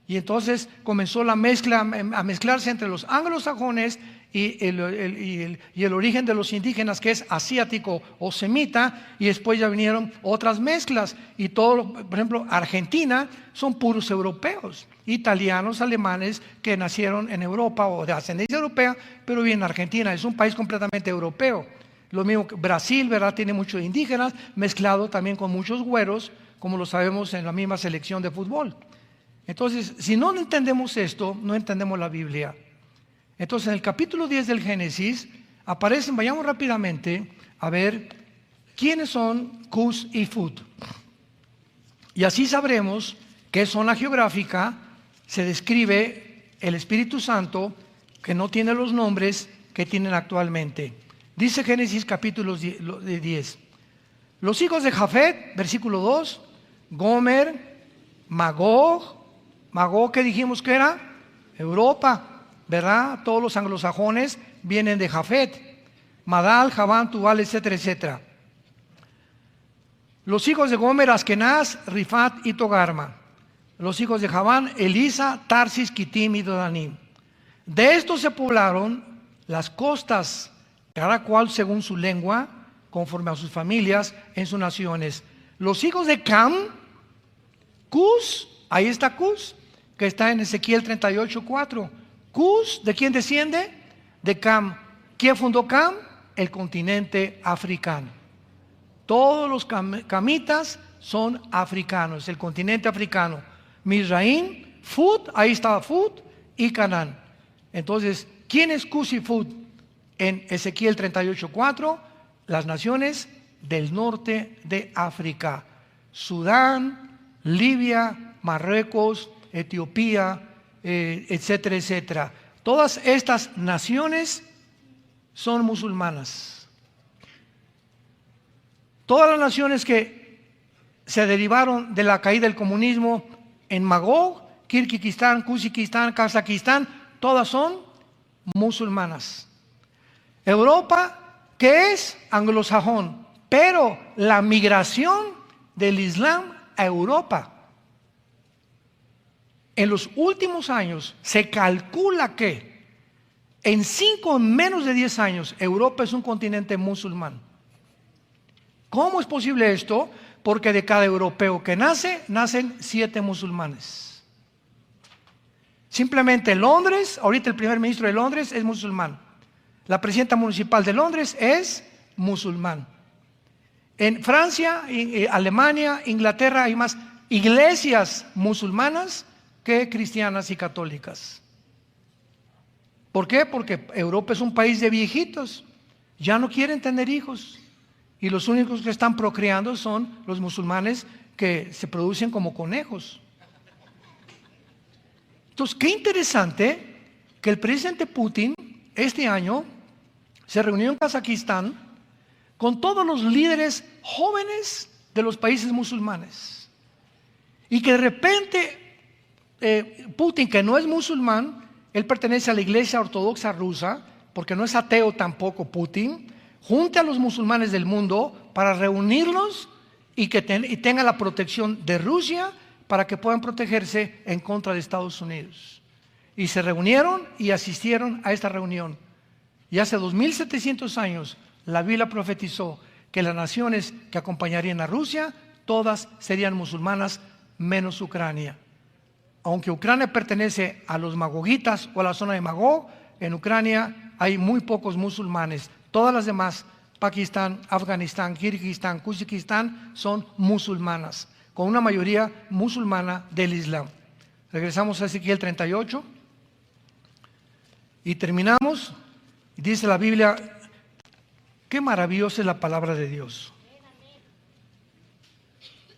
A: Y entonces comenzó la mezcla a mezclarse entre los anglosajones y el origen de los indígenas, que es asiático o semita, y después ya vinieron otras mezclas. Y todo, por ejemplo, Argentina son puros europeos, italianos, alemanes que nacieron en Europa o de ascendencia europea, pero viven en Argentina. Es un país completamente europeo. Lo mismo que Brasil, ¿verdad? Tiene muchos indígenas, mezclado también con muchos güeros, como lo sabemos en la misma selección de fútbol. Entonces, si no entendemos esto, no entendemos la Biblia. Entonces, en el capítulo 10 del Génesis aparecen, vayamos rápidamente a ver quiénes son Cus y Fut. Y así sabremos qué zona geográfica se describe el Espíritu Santo, que no tiene los nombres que tienen actualmente. Dice Génesis capítulo 10. Los hijos de Jafet, versículo 2, Gomer, Magog. Magog, ¿qué dijimos que era? Europa, ¿verdad? Todos los anglosajones vienen de Jafet. Madal, Javán, Tubal, etcétera, etcétera. Los hijos de Gomer, Askenaz, Rifat y Togarma. Los hijos de Javán, Elisa, Tarsis, Kitim y Dodanim. De estos se poblaron las costas, cada cual según su lengua, conforme a sus familias, en sus naciones. Los hijos de Cam, Cus, ahí está Cus, que está en Ezequiel 38:4. Cus, ¿de quién desciende? De Cam. ¿Quién fundó Cam? El continente africano. Todos los camitas son africanos, el continente africano. Mizraim, Fut, ahí estaba Fut, y Canaán. Entonces, ¿quién es Cus y Fut? En Ezequiel 38:4, las naciones del norte de África. Sudán, Libia, Marruecos, Etiopía, etcétera, etcétera. Todas estas naciones son musulmanas. Todas las naciones que se derivaron de la caída del comunismo en Magog, Kirguistán, Kuzikistán, Kazajistán, todas son musulmanas. Europa, que es anglosajón, pero la migración del Islam a Europa en los últimos años se calcula que en menos de 10 años Europa es un continente musulmán. ¿Cómo es posible esto? Porque de cada europeo que nacen 7 musulmanes. Simplemente Londres, ahorita el primer ministro de Londres es musulmán. La presidenta municipal de Londres es musulmán. En Francia, Alemania, Inglaterra hay más iglesias musulmanas que cristianas y católicas. ¿Por qué? Porque Europa es un país de viejitos. ya no quieren tener hijos. Y los únicos que están procreando son los musulmanes que se producen como conejos. Entonces, qué interesante que el presidente Putin este año se reunió en Kazajistán con todos los líderes jóvenes de los países musulmanes. Y que de repente Putin, que no es musulmán, él pertenece a la Iglesia Ortodoxa Rusa, porque no es ateo tampoco Putin, junte a los musulmanes del mundo para reunirlos y que tenga la protección de Rusia para que puedan protegerse en contra de Estados Unidos. Y se reunieron y asistieron a esta reunión. Y hace 2700 años la Biblia profetizó que las naciones que acompañarían a Rusia, todas serían musulmanas menos Ucrania. Aunque Ucrania pertenece a los magogitas o a la zona de Magog, en Ucrania hay muy pocos musulmanes. Todas las demás, Pakistán, Afganistán, Kirguistán, Kuzbekistán, son musulmanas, con una mayoría musulmana del Islam. Regresamos a Ezequiel 38 y terminamos. Dice la Biblia, qué maravillosa es la palabra de Dios.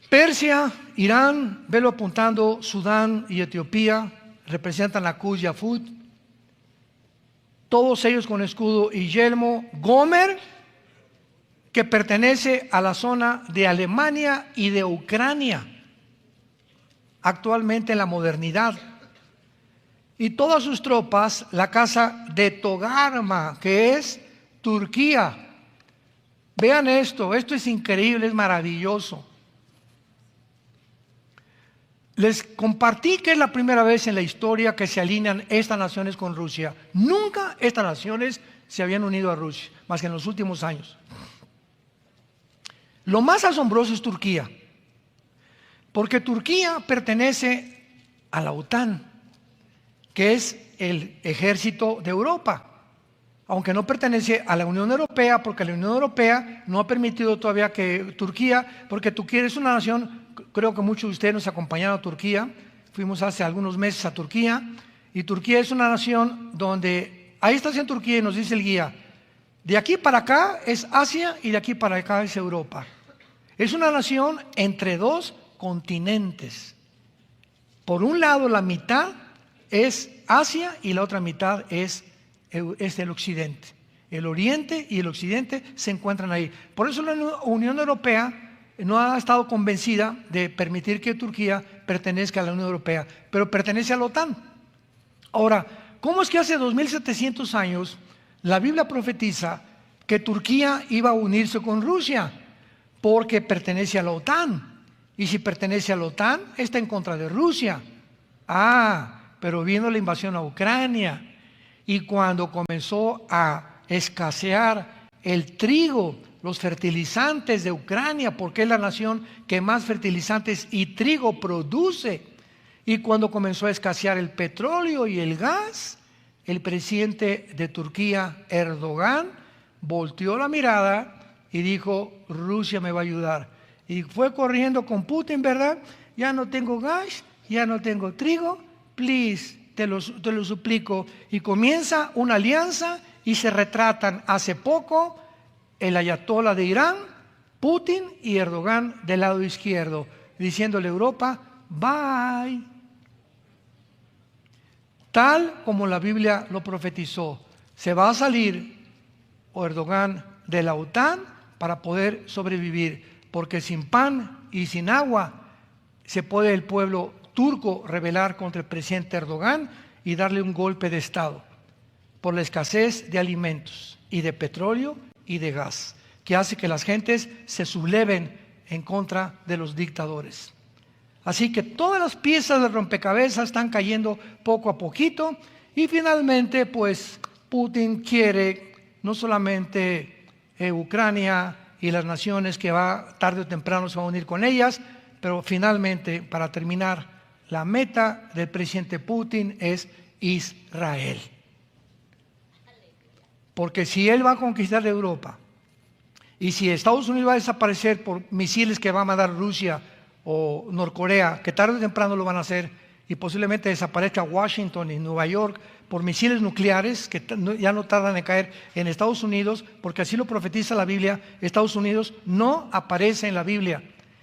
A: Persia, Irán, velo apuntando, Sudán y Etiopía representan la Kuz Yafut, todos ellos con escudo y yelmo. Gomer, que pertenece a la zona de Alemania y de Ucrania, actualmente en la modernidad. Y todas sus tropas, la casa de Togarma, que es Turquía. Vean esto es increíble, es maravilloso. Les compartí que es la primera vez en la historia que se alinean estas naciones con Rusia. Nunca estas naciones se habían unido a Rusia, más que en los últimos años. Lo más asombroso es Turquía, porque Turquía pertenece a la OTAN, que es el ejército de Europa, aunque no pertenece a la Unión Europea, porque la Unión Europea no ha permitido todavía que Turquía, porque Turquía es una nación. Creo que muchos de ustedes nos acompañaron a Turquía. Fuimos hace algunos meses a Turquía. Y Turquía es una nación donde, ahí estás en Turquía y nos dice el guía, de aquí para acá es Asia y de aquí para acá es Europa. Es una nación entre dos continentes. Por un lado la mitad es Asia y la otra mitad es el occidente. El oriente y el occidente se encuentran ahí. Por eso la Unión Europea no ha estado convencida de permitir que Turquía pertenezca a la Unión Europea, pero pertenece a la OTAN. Ahora, ¿cómo es que hace 2700 años la Biblia profetiza que Turquía iba a unirse con Rusia? Porque pertenece a la OTAN. Y si pertenece a la OTAN, está en contra de Rusia. Pero vino la invasión a Ucrania. Y cuando comenzó a escasear el trigo, los fertilizantes de Ucrania, porque es la nación que más fertilizantes y trigo produce. Y cuando comenzó a escasear el petróleo y el gas, el presidente de Turquía, Erdogan, volteó la mirada y dijo, Rusia me va a ayudar. Y fue corriendo con Putin, ¿verdad? Ya no tengo gas, ya no tengo trigo, please, te lo suplico. Y comienza una alianza y se retratan hace poco el ayatolá de Irán, Putin y Erdogan del lado izquierdo, diciéndole a Europa, bye. Tal como la Biblia lo profetizó, se va a salir Erdogan de la OTAN para poder sobrevivir, porque sin pan y sin agua se puede el pueblo turco rebelar contra el presidente Erdogan y darle un golpe de Estado por la escasez de alimentos y de petróleo y de gas, que hace que las gentes se subleven en contra de los dictadores. Así que todas las piezas del rompecabezas están cayendo poco a poquito y finalmente pues Putin quiere no solamente Ucrania y las naciones que tarde o temprano se van a unir con ellas, pero finalmente, para terminar, la meta del presidente Putin es Israel. Porque si él va a conquistar Europa y si Estados Unidos va a desaparecer por misiles que va a mandar Rusia o Norcorea, que tarde o temprano lo van a hacer, y posiblemente desaparezca Washington y Nueva York, por misiles nucleares que ya no tardan en caer en Estados Unidos, porque así lo profetiza la Biblia. Estados Unidos no aparece en la Biblia.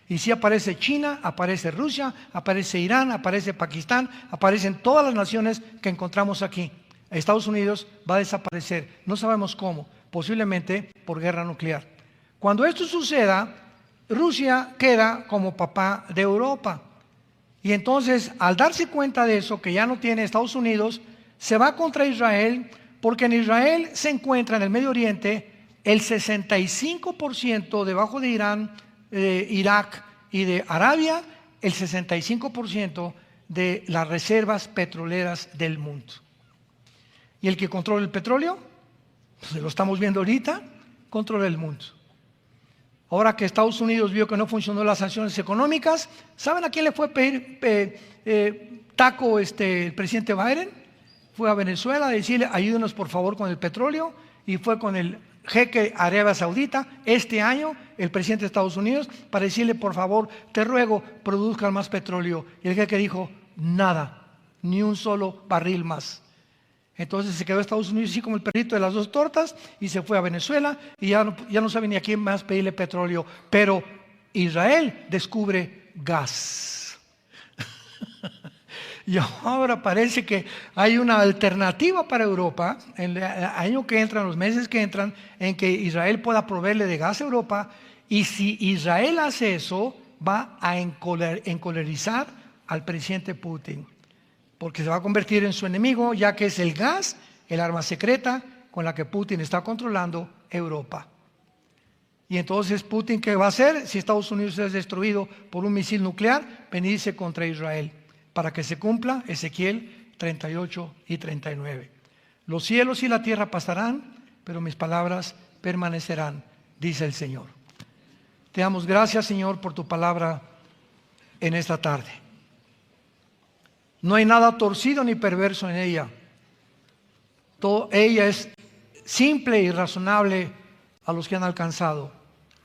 A: Y sí aparece China, aparece Rusia, aparece Irán, aparece Pakistán, aparecen todas las naciones que encontramos aquí. Estados Unidos va a desaparecer, no sabemos cómo, posiblemente por guerra nuclear. Cuando esto suceda, Rusia queda como papá de Europa. Y entonces, al darse cuenta de eso, que ya no tiene Estados Unidos, se va contra Israel, porque en Israel se encuentra en el Medio Oriente el 65% debajo de Irán, Irak y de Arabia, el 65% de las reservas petroleras del mundo. Y el que controla el petróleo, pues lo estamos viendo ahorita, controla el mundo. Ahora que Estados Unidos vio que no funcionó las sanciones económicas, ¿saben a quién le fue a pedir taco el presidente Biden? Fue a Venezuela a decirle, ayúdenos por favor con el petróleo, y fue con el jeque Arabia Saudita este año, el presidente de Estados Unidos, para decirle, por favor, te ruego, produzcan más petróleo. Y el jeque dijo, nada, ni un solo barril más. Entonces se quedó Estados Unidos así como el perrito de las dos tortas y se fue a Venezuela y ya no sabe ni a quién más pedirle petróleo. Pero Israel descubre gas. Y ahora parece que hay una alternativa para Europa, en el año que entra, en los meses que entran, en que Israel pueda proveerle de gas a Europa. Y si Israel hace eso, va a encolerizar al presidente Putin, porque se va a convertir en su enemigo, ya que es el gas, el arma secreta con la que Putin está controlando Europa. Y entonces Putin, ¿qué va a hacer? Si Estados Unidos es destruido por un misil nuclear, venirse contra Israel, para que se cumpla Ezequiel 38 y 39. Los cielos y la tierra pasarán, pero mis palabras permanecerán, dice el Señor. Te damos gracias, Señor, por tu palabra en esta tarde. No hay nada torcido ni perverso en ella. Ella es simple y razonable a los que han alcanzado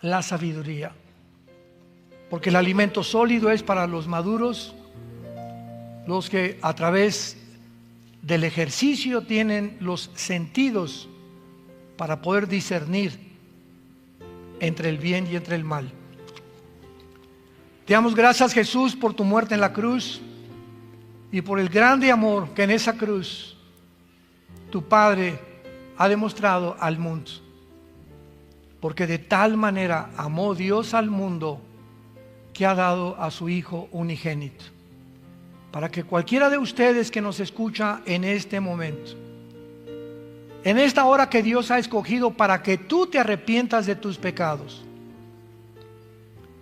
A: la sabiduría. Porque el alimento sólido es para los maduros, los que a través del ejercicio tienen los sentidos para poder discernir entre el bien y entre el mal. Te damos gracias, Jesús, por tu muerte en la cruz y por el grande amor que en esa cruz tu Padre ha demostrado al mundo. Porque de tal manera amó Dios al mundo que ha dado a su Hijo unigénito, para que cualquiera de ustedes que nos escucha en este momento, en esta hora que Dios ha escogido para que tú te arrepientas de tus pecados,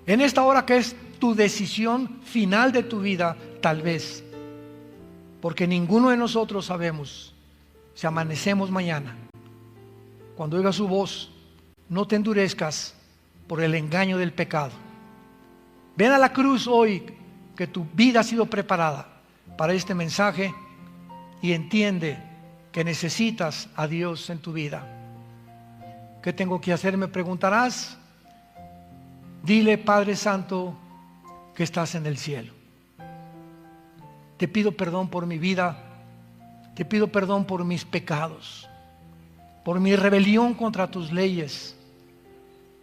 A: en esta hora que es tu decisión final de tu vida, tal vez, porque ninguno de nosotros sabemos si amanecemos mañana. Cuando oigas su voz, no te endurezcas por el engaño del pecado. Ven a la cruz hoy, que tu vida ha sido preparada para este mensaje, y entiende que necesitas a Dios en tu vida. ¿Qué tengo que hacer? Me preguntarás. Dile, Padre Santo, que estás en el cielo. Te pido perdón por mi vida, te pido perdón por mis pecados, por mi rebelión contra tus leyes.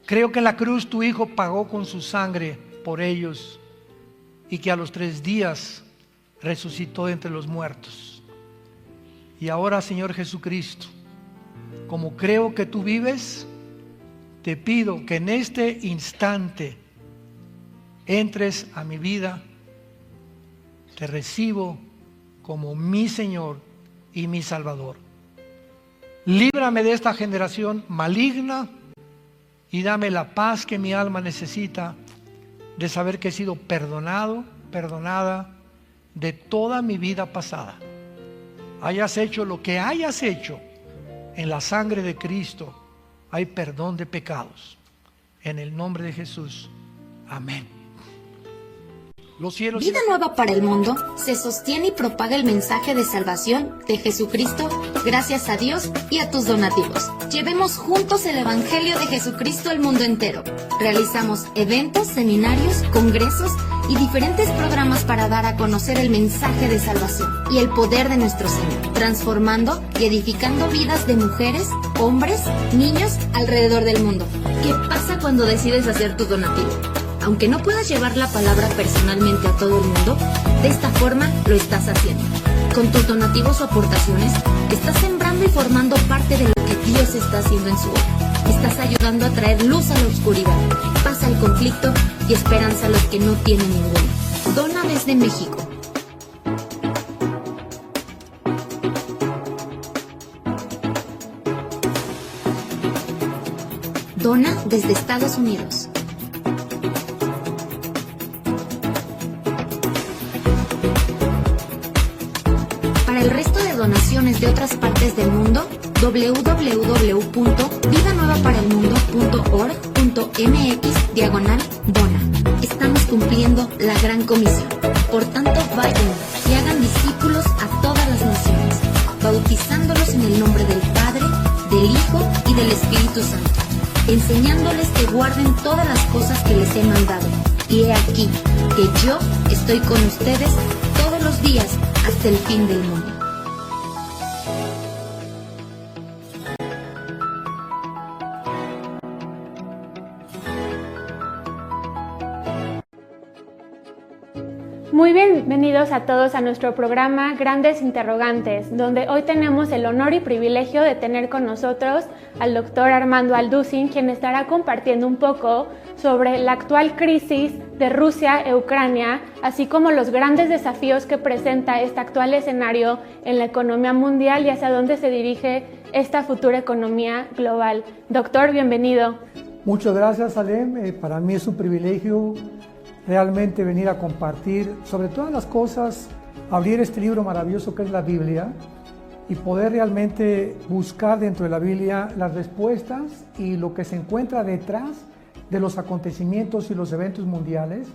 A: Creo que en la cruz tu Hijo pagó con su sangre por ellos y que a los 3 días resucitó entre los muertos. Y ahora, Señor Jesucristo, como creo que tú vives, te pido que en este instante entres a mi vida. Te recibo como mi Señor y mi Salvador. Líbrame de esta generación maligna y dame la paz que mi alma necesita, de saber que he sido perdonado, perdonada de toda mi vida pasada. Hayas hecho lo que hayas hecho, en la sangre de Cristo hay perdón de pecados. En el nombre de Jesús. Amén. Los cielos.
B: Vida Nueva para el Mundo se sostiene y propaga el mensaje de salvación de Jesucristo gracias a Dios y a tus donativos. Llevemos juntos el Evangelio de Jesucristo al mundo entero. Realizamos eventos, seminarios, congresos y diferentes programas para dar a conocer el mensaje de salvación y el poder de nuestro Señor, transformando y edificando vidas de mujeres, hombres, niños alrededor del mundo. ¿Qué pasa cuando decides hacer tu donativo? Aunque no puedas llevar la palabra personalmente a todo el mundo, de esta forma lo estás haciendo. Con tus donativos o aportaciones, estás sembrando y formando parte de lo que Dios está haciendo en su obra. Estás ayudando a traer luz a la oscuridad, paz al conflicto y esperanza a los que no tienen ninguna. Dona desde México. Dona desde Estados Unidos. Para el resto de donaciones de otras partes del mundo, www.vidanuevaparalmundo.org.mx/dona. Estamos cumpliendo la gran comisión. Por tanto, vayan y hagan discípulos a todas las naciones, bautizándolos en el nombre del Padre, del Hijo y del Espíritu Santo, enseñándoles que guarden todas las cosas que les he mandado. Y he aquí que yo estoy con ustedes todos los días hasta el fin del mundo.
C: Muy bienvenidos a todos a nuestro programa Grandes Interrogantes, donde hoy tenemos el honor y privilegio de tener con nosotros al doctor Armando Alducin, quien estará compartiendo un poco sobre la actual crisis de Rusia e Ucrania, así como los grandes desafíos que presenta este actual escenario en la economía mundial y hacia dónde se dirige esta futura economía global. Doctor, bienvenido.
A: Muchas gracias, Salem. Para mí es un privilegio realmente venir a compartir, sobre todas las cosas, abrir este libro maravilloso que es la Biblia y poder realmente buscar dentro de la Biblia las respuestas y lo que se encuentra detrás de los acontecimientos y los eventos mundiales,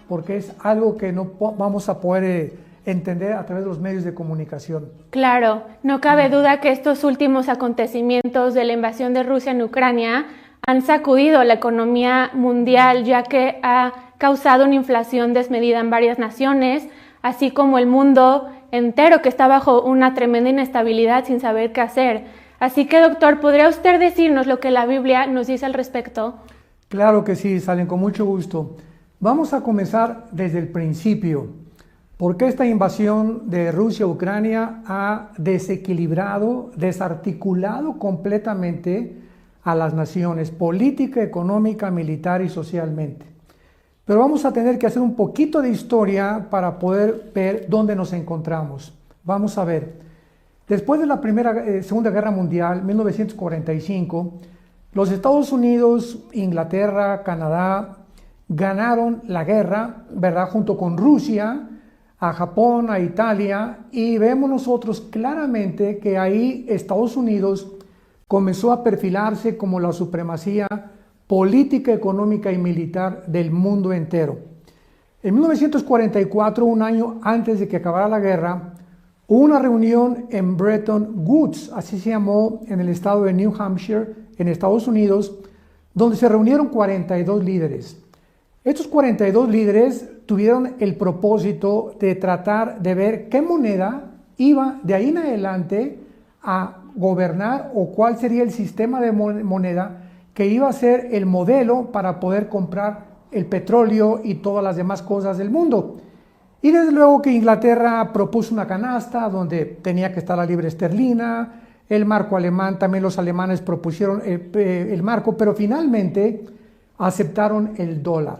A: porque es algo que no vamos a poder entender a través de los medios de comunicación.
C: Claro, no cabe duda que estos últimos acontecimientos de la invasión de Rusia en Ucrania han sacudido la economía mundial, ya que ha causado una inflación desmedida en varias naciones, así como el mundo entero que está bajo una tremenda inestabilidad sin saber qué hacer. Así que, doctor, ¿podría usted decirnos lo que la Biblia nos dice al respecto?
A: Claro que sí, Salen, con mucho gusto. Vamos a comenzar desde el principio. ¿Por qué esta invasión de Rusia a Ucrania ha desequilibrado, desarticulado completamente a las naciones, política, económica, militar y socialmente? Pero vamos a tener que hacer un poquito de historia para poder ver dónde nos encontramos. Vamos a ver. Después de la Segunda Guerra Mundial, 1945, los Estados Unidos, Inglaterra, Canadá ganaron la guerra, ¿verdad? Junto con Rusia, a Japón, a Italia, y vemos nosotros claramente que ahí Estados Unidos comenzó a perfilarse como la supremacía política, económica y militar del mundo entero. En 1944, un año antes de que acabara la guerra, hubo una reunión en Bretton Woods, así se llamó, en el estado de New Hampshire, en Estados Unidos, donde se reunieron 42 líderes. Estos 42 líderes tuvieron el propósito de tratar de ver qué moneda iba de ahí en adelante a gobernar o cuál sería el sistema de moneda que iba a ser el modelo para poder comprar el petróleo y todas las demás cosas del mundo. Y desde luego que Inglaterra propuso una canasta donde tenía que estar la libra esterlina, el marco alemán, también los alemanes propusieron el marco, pero finalmente aceptaron el dólar.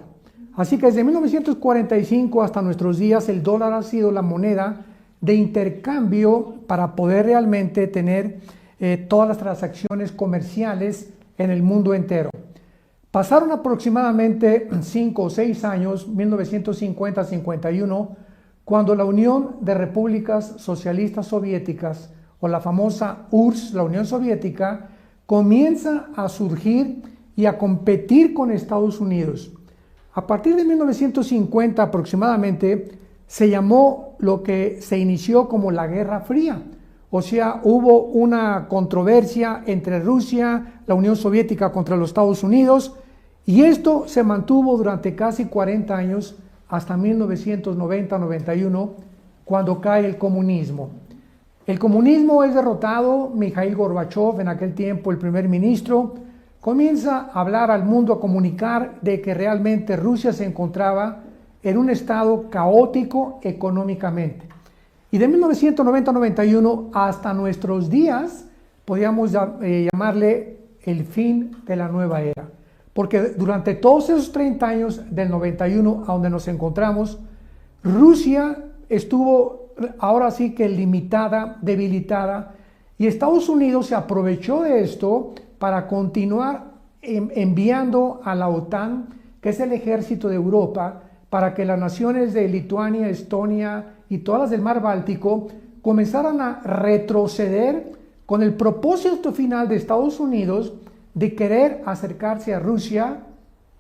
A: Así que desde 1945 hasta nuestros días el dólar ha sido la moneda de intercambio para poder realmente tener todas las transacciones comerciales en el mundo entero. Pasaron aproximadamente 5 o 6 años, 1950-51, cuando la Unión de Repúblicas Socialistas Soviéticas, o la famosa URSS, la Unión Soviética, comienza a surgir y a competir con Estados Unidos. A partir de 1950 aproximadamente, se llamó lo que se inició como la Guerra Fría. O sea, hubo una controversia entre Rusia, la Unión Soviética contra los Estados Unidos, y esto se mantuvo durante casi 40 años hasta 1990-91, cuando cae el comunismo. El comunismo es derrotado, Mikhail Gorbachev, en aquel tiempo el primer ministro, comienza a hablar al mundo, a comunicar de que realmente Rusia se encontraba en un estado caótico económicamente. Y de 1990-91 hasta nuestros días, podríamos llamarle el fin de la nueva era. Porque durante todos esos 30 años del 91 a donde nos encontramos, Rusia estuvo ahora sí que limitada, debilitada, y Estados Unidos se aprovechó de esto para continuar enviando a la OTAN, que es el ejército de Europa, para que las naciones de Lituania, Estonia y todas las del mar Báltico comenzaran a retroceder con el propósito final de Estados Unidos de querer acercarse a Rusia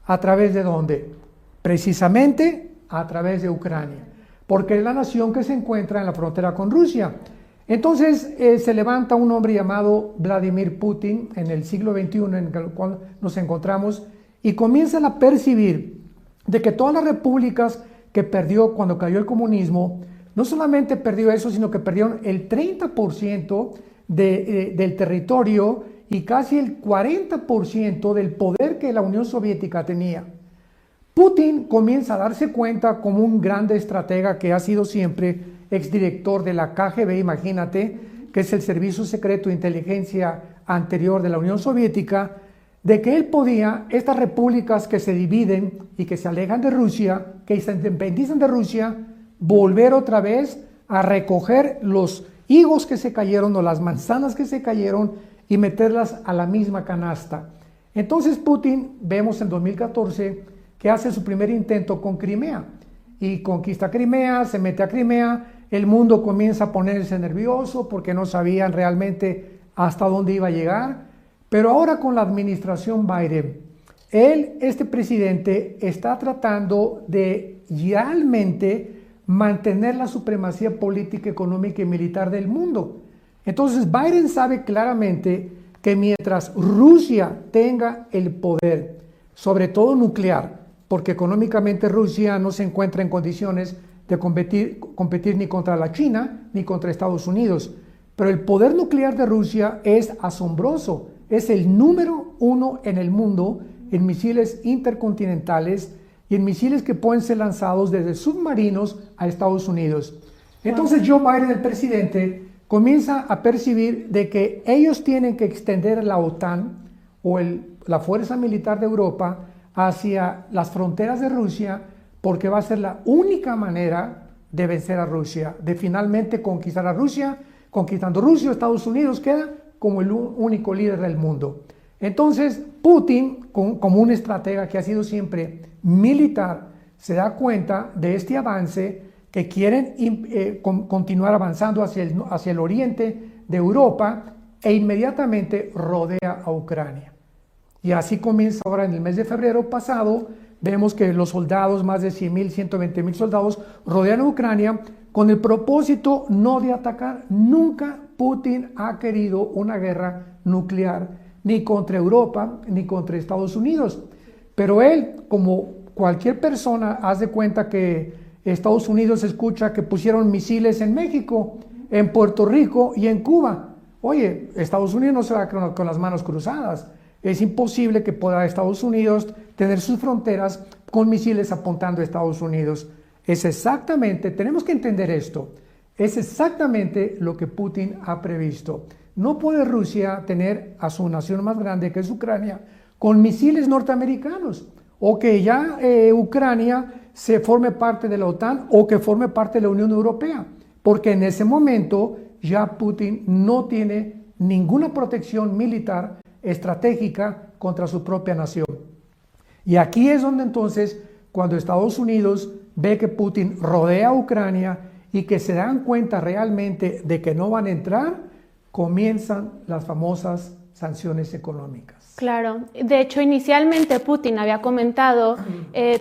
A: a través de ¿dónde? Precisamente a través de Ucrania, porque es la nación que se encuentra en la frontera con Rusia. Entonces se levanta un hombre llamado Vladimir Putin en el siglo XXI en el cual nos encontramos y comienzan a percibir de que todas las repúblicas que perdió cuando cayó el comunismo, no solamente perdió eso, sino que perdieron el 30% del territorio y casi el 40% del poder que la Unión Soviética tenía. Putin comienza a darse cuenta como un gran estratega que ha sido siempre exdirector de la KGB, imagínate, que es el Servicio Secreto de Inteligencia anterior de la Unión Soviética, de que él podía, estas repúblicas que se dividen y que se alejan de Rusia, que se independizan de Rusia, volver otra vez a recoger los higos que se cayeron o las manzanas que se cayeron y meterlas a la misma canasta. Entonces Putin, vemos en 2014, que hace su primer intento con Crimea y conquista Crimea, se mete a Crimea, el mundo comienza a ponerse nervioso porque no sabían realmente hasta dónde iba a llegar, pero ahora con la administración Biden, este presidente está tratando de realmente mantener la supremacía política, económica y militar del mundo. Entonces Biden sabe claramente que mientras Rusia tenga el poder, sobre todo nuclear, porque económicamente Rusia no se encuentra en condiciones de competir ni contra la China ni contra Estados Unidos, pero el poder nuclear de Rusia es asombroso, es el número 1 en el mundo en misiles intercontinentales y en misiles que pueden ser lanzados desde submarinos a Estados Unidos. Entonces Joe Biden, el presidente, comienza a percibir de que ellos tienen que extender la OTAN o la Fuerza Militar de Europa hacia las fronteras de Rusia, porque va a ser la única manera de vencer a Rusia, de finalmente conquistar a Rusia. Conquistando Rusia, Estados Unidos queda como el único líder del mundo. Entonces Putin, como un estratega que ha sido siempre militar, se da cuenta de este avance, que quieren continuar avanzando hacia el oriente de Europa, e inmediatamente rodea a Ucrania. Y así comienza ahora en el mes de febrero pasado. Vemos que los soldados, más de 100,000, 120,000 soldados, rodean a Ucrania con el propósito no de atacar. Nunca Putin ha querido una guerra nuclear, ni contra Europa, ni contra Estados Unidos. Pero él, como cualquier persona, hace cuenta que Estados Unidos escucha que pusieron misiles en México, en Puerto Rico y en Cuba. Oye, Estados Unidos no se va con las manos cruzadas. Es imposible que pueda Estados Unidos tener sus fronteras con misiles apuntando a Estados Unidos. Es exactamente, tenemos que entender esto, es exactamente lo que Putin ha previsto. No puede Rusia tener a su nación más grande, que es Ucrania, con misiles norteamericanos, o que ya Ucrania se forme parte de la OTAN o que forme parte de la Unión Europea, porque en ese momento ya Putin no tiene ninguna protección militar estratégica contra su propia nación. Y aquí es donde entonces, cuando Estados Unidos ve que Putin rodea a Ucrania y que se dan cuenta realmente de que no van a entrar, comienzan las famosas sanciones económicas.
C: Claro, de hecho inicialmente Putin había comentado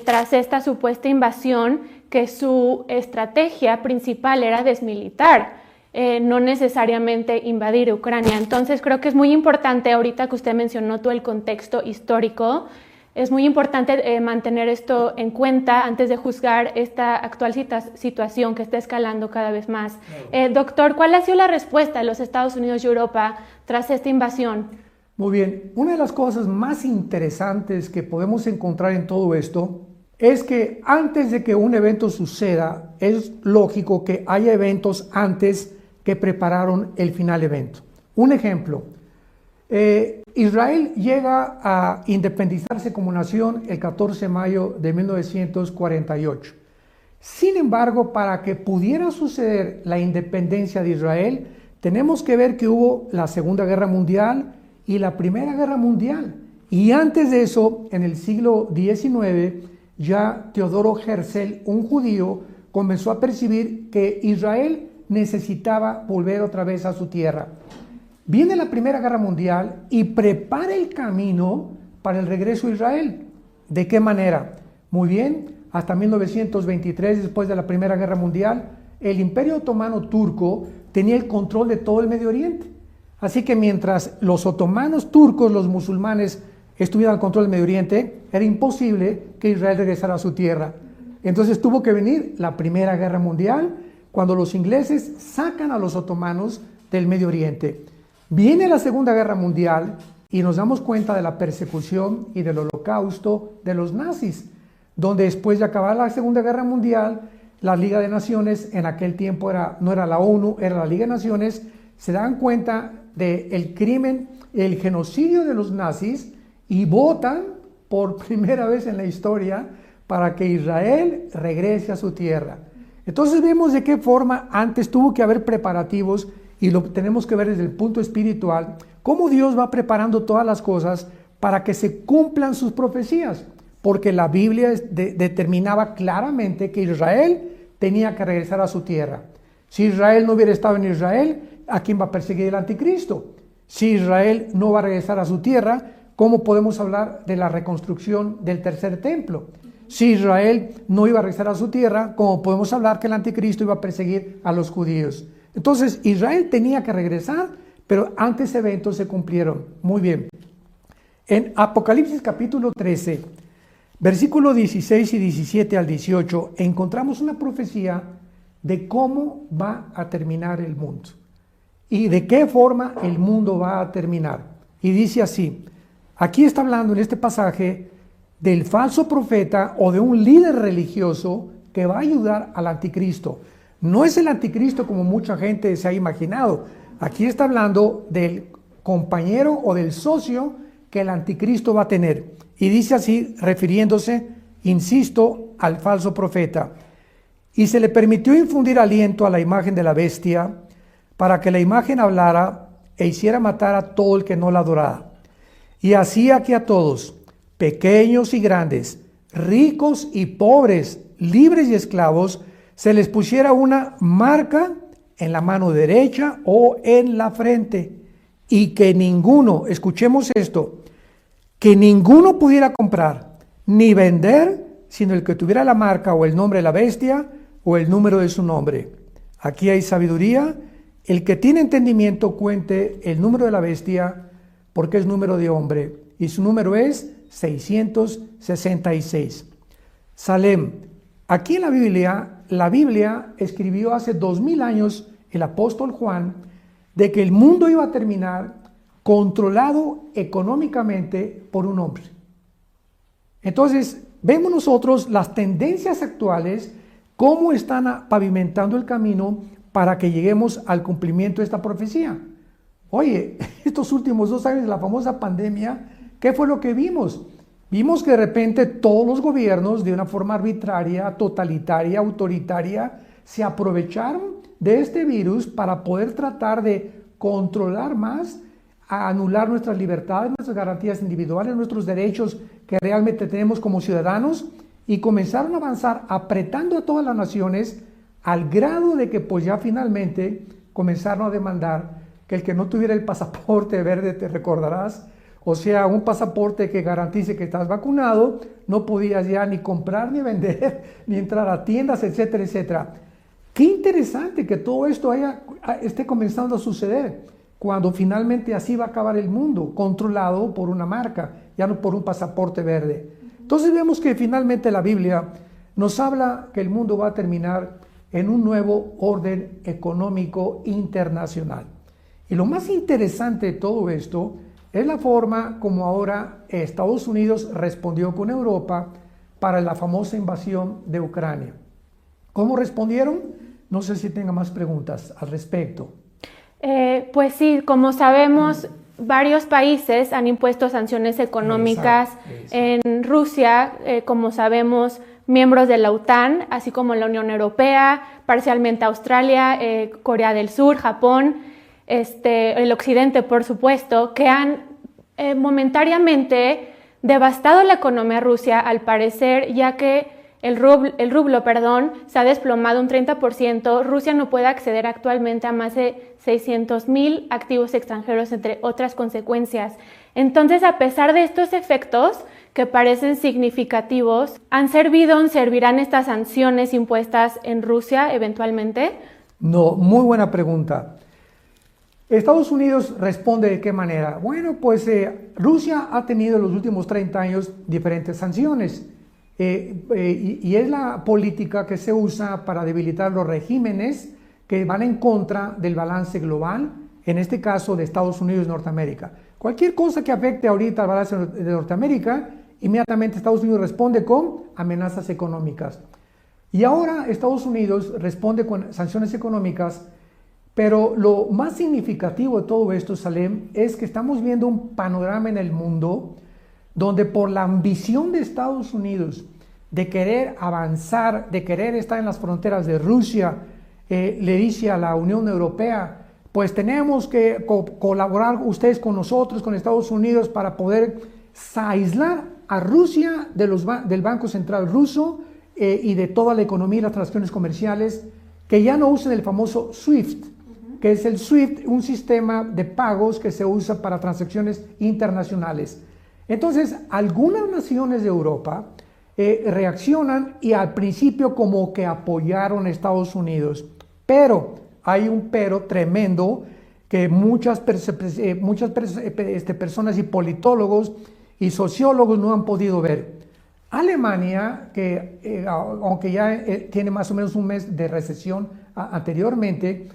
C: tras esta supuesta invasión que su estrategia principal era desmilitar, no necesariamente invadir Ucrania. Entonces creo que es muy importante, ahorita que usted mencionó todo el contexto histórico, Es muy importante mantener esto en cuenta antes de juzgar esta actual situación que está escalando cada vez más. Doctor, ¿cuál ha sido la respuesta de los Estados Unidos y Europa tras esta invasión?
A: Muy bien, una de las cosas más interesantes que podemos encontrar en todo esto es que antes de que un evento suceda, es lógico que haya eventos antes que prepararon el final evento. Un ejemplo, Israel llega a independizarse como nación el 14 de mayo de 1948. Sin embargo, para que pudiera suceder la independencia de Israel, tenemos que ver que hubo la Segunda Guerra Mundial y la Primera Guerra Mundial. Y antes de eso, en el siglo XIX, ya Teodoro Herzl, un judío, comenzó a percibir que Israel necesitaba volver otra vez a su tierra. Viene la Primera Guerra Mundial y prepara el camino para el regreso a Israel. ¿De qué manera? Muy bien, hasta 1923, después de la Primera Guerra Mundial, el Imperio Otomano turco tenía el control de todo el Medio Oriente. Así que mientras los otomanos turcos, los musulmanes, estuvieran al control del Medio Oriente, era imposible que Israel regresara a su tierra. Entonces tuvo que venir la Primera Guerra Mundial, cuando los ingleses sacan a los otomanos del Medio Oriente. Viene la Segunda Guerra Mundial y nos damos cuenta de la persecución y del holocausto de los nazis, donde después de acabar la Segunda Guerra Mundial, la Liga de Naciones, en aquel tiempo no era la ONU, era la Liga de Naciones, se dan cuenta del crimen, el genocidio de los nazis y votan por primera vez en la historia para que Israel regrese a su tierra. Entonces vemos de qué forma antes tuvo que haber preparativos y lo tenemos que ver desde el punto espiritual, cómo Dios va preparando todas las cosas para que se cumplan sus profecías, porque la Biblia determinaba claramente que Israel tenía que regresar a su tierra. Si Israel no hubiera estado en Israel, ¿a quién va a perseguir el anticristo? Si Israel no va a regresar a su tierra, ¿cómo podemos hablar de la reconstrucción del tercer templo? Si Israel no iba a regresar a su tierra, ¿cómo podemos hablar que el anticristo iba a perseguir a los judíos? Entonces Israel tenía que regresar, pero antes eventos se cumplieron. Muy bien. En Apocalipsis capítulo 13, versículos 16 y 17 al 18, encontramos una profecía de cómo va a terminar el mundo y de qué forma el mundo va a terminar. Y dice así, aquí está hablando en este pasaje del falso profeta o de un líder religioso que va a ayudar al anticristo. No es el anticristo como mucha gente se ha imaginado. Aquí está hablando del compañero o del socio que el anticristo va a tener. Y dice así, refiriéndose, insisto, al falso profeta. Y se le permitió infundir aliento a la imagen de la bestia para que la imagen hablara e hiciera matar a todo el que no la adorara. Y hacía que a todos, pequeños y grandes, ricos y pobres, libres y esclavos, se les pusiera una marca en la mano derecha o en la frente, y que ninguno, escuchemos esto, que ninguno pudiera comprar ni vender, sino el que tuviera la marca o el nombre de la bestia o el número de su nombre. Aquí hay sabiduría. El que tiene entendimiento cuente el número de la bestia, porque es número de hombre, y su número es 666. Salem. Aquí en la Biblia escribió hace 2000 años el apóstol Juan de que el mundo iba a terminar controlado económicamente por un hombre. Entonces, vemos nosotros las tendencias actuales, cómo están pavimentando el camino para que lleguemos al cumplimiento de esta profecía. Oye, estos últimos 2 años de la famosa pandemia, ¿qué fue lo que vimos? Vimos que de repente todos los gobiernos, de una forma arbitraria, totalitaria, autoritaria, se aprovecharon de este virus para poder tratar de controlar más, a anular nuestras libertades, nuestras garantías individuales, nuestros derechos que realmente tenemos como ciudadanos, y comenzaron a avanzar apretando a todas las naciones al grado de que pues ya finalmente comenzaron a demandar que el que no tuviera el pasaporte verde, te recordarás, o sea, un pasaporte que garantice que estás vacunado, no podías ya ni comprar, ni vender, ni entrar a tiendas, etcétera, etcétera. Qué interesante que todo esto esté comenzando a suceder. cuando finalmente así va a acabar el mundo, controlado por una marca, ya no por un pasaporte verde. Entonces vemos que finalmente la Biblia nos habla que el mundo va a terminar en un nuevo orden económico internacional. Y lo más interesante de todo esto es la forma como ahora Estados Unidos respondió con Europa para la famosa invasión de Ucrania. ¿Cómo respondieron? No sé si tenga más preguntas al respecto.
C: Pues sí, como sabemos, varios países han impuesto sanciones económicas.
A: Exacto.
C: En Rusia, como sabemos, miembros de la OTAN, así como la Unión Europea, parcialmente Australia, Corea del Sur, Japón, el Occidente, por supuesto, que han momentáneamente devastado la economía rusa, al parecer, ya que el rublo, se ha desplomado un 30%. Rusia no puede acceder actualmente a más de 600,000 activos extranjeros, entre otras consecuencias. Entonces, a pesar de estos efectos que parecen significativos, ¿servirán estas sanciones impuestas en Rusia eventualmente?
A: No, muy buena pregunta. Estados Unidos responde ¿de qué manera? Bueno, pues Rusia ha tenido en los últimos 30 años diferentes sanciones. Y es la política que se usa para debilitar los regímenes que van en contra del balance global, en este caso de Estados Unidos y Norteamérica. Cualquier cosa que afecte ahorita al balance de Norteamérica, inmediatamente Estados Unidos responde con amenazas económicas. Y ahora Estados Unidos responde con sanciones económicas, pero lo más significativo de todo esto, Salem, es que estamos viendo un panorama en el mundo donde por la ambición de Estados Unidos de querer avanzar, de querer estar en las fronteras de Rusia, le dice a la Unión Europea, pues tenemos que colaborar ustedes con nosotros, con Estados Unidos, para poder aislar a Rusia del Banco Central ruso y de toda la economía y las transacciones comerciales, que ya no usen el famoso SWIFT, que es el SWIFT, un sistema de pagos que se usa para transacciones internacionales. Entonces, algunas naciones de Europa reaccionan y al principio como que apoyaron a Estados Unidos, pero hay un pero tremendo que muchas personas y politólogos y sociólogos no han podido ver. Alemania, que aunque ya tiene más o menos un mes de recesión anteriormente,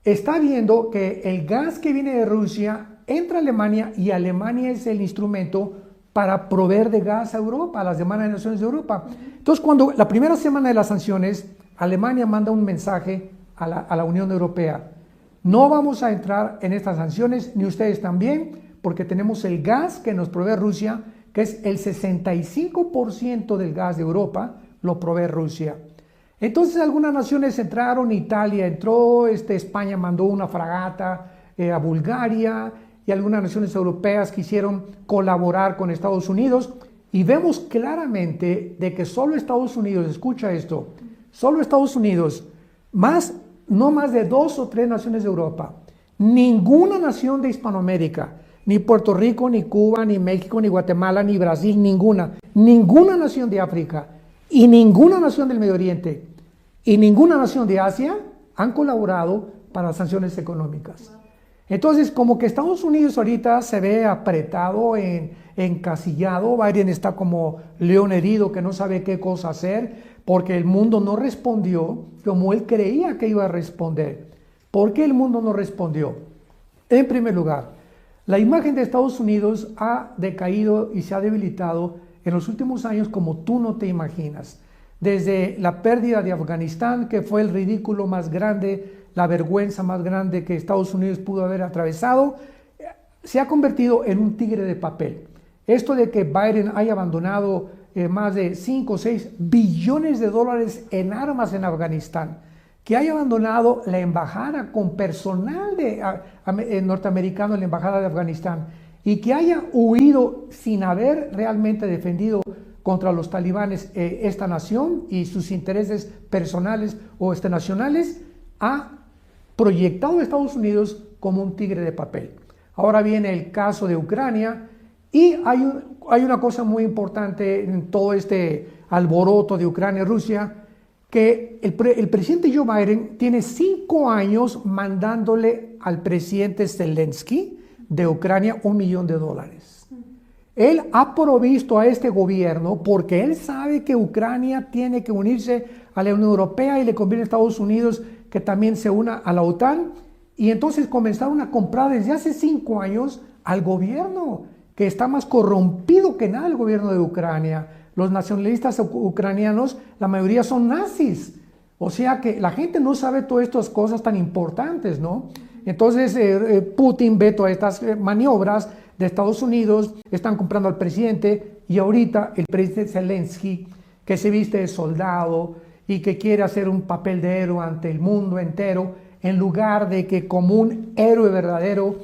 A: está viendo que el gas que viene de Rusia entra a Alemania y Alemania es el instrumento para proveer de gas a Europa, a las demás naciones de Europa. Entonces, cuando la primera semana de las sanciones, Alemania manda un mensaje a la Unión Europea: no vamos a entrar en estas sanciones, ni ustedes también, porque tenemos el gas que nos provee Rusia, que es el 65% del gas de Europa, lo provee Rusia. Entonces algunas naciones entraron, Italia entró, España mandó una fragata a Bulgaria, y algunas naciones europeas quisieron colaborar con Estados Unidos, y vemos claramente de que solo Estados Unidos, escucha esto, solo Estados Unidos, no más de 2 o 3 naciones de Europa, ninguna nación de Hispanoamérica, ni Puerto Rico, ni Cuba, ni México, ni Guatemala, ni Brasil, ninguna nación de África, y ninguna nación del Medio Oriente, y ninguna nación de Asia han colaborado para las sanciones económicas. Entonces, como que Estados Unidos ahorita se ve apretado, encasillado. Biden está como león herido que no sabe qué cosa hacer, porque el mundo no respondió como él creía que iba a responder. ¿Por qué el mundo no respondió? En primer lugar, la imagen de Estados Unidos ha decaído y se ha debilitado en los últimos años como tú no te imaginas. Desde la pérdida de Afganistán, que fue el ridículo más grande, la vergüenza más grande que Estados Unidos pudo haber atravesado, se ha convertido en un tigre de papel. Esto de que Biden haya abandonado más de 5 o 6 billones de dólares en armas en Afganistán, que haya abandonado la embajada con personal norteamericano en la embajada de Afganistán, y que haya huido sin haber realmente defendido contra los talibanes esta nación y sus intereses personales o nacionales, ha proyectado a Estados Unidos como un tigre de papel. Ahora viene el caso de Ucrania, y hay una cosa muy importante en todo este alboroto de Ucrania y Rusia, que el presidente Joe Biden tiene 5 años mandándole
D: al presidente Zelensky de Ucrania $1 millón. Él ha provisto a este gobierno porque él sabe que Ucrania tiene que unirse a la Unión Europea y le conviene a Estados Unidos que también se una a la OTAN. Y entonces comenzaron a comprar desde hace 5 años al gobierno, que está más corrompido que nada el gobierno de Ucrania. Los nacionalistas ucranianos, la mayoría son nazis. O sea que la gente no sabe todas estas cosas tan importantes, ¿no? Entonces Putin ve todas estas maniobras de Estados Unidos, están comprando al presidente y ahorita el presidente Zelensky, que se viste de soldado y que quiere hacer un papel de héroe ante el mundo entero, en lugar de que como un héroe verdadero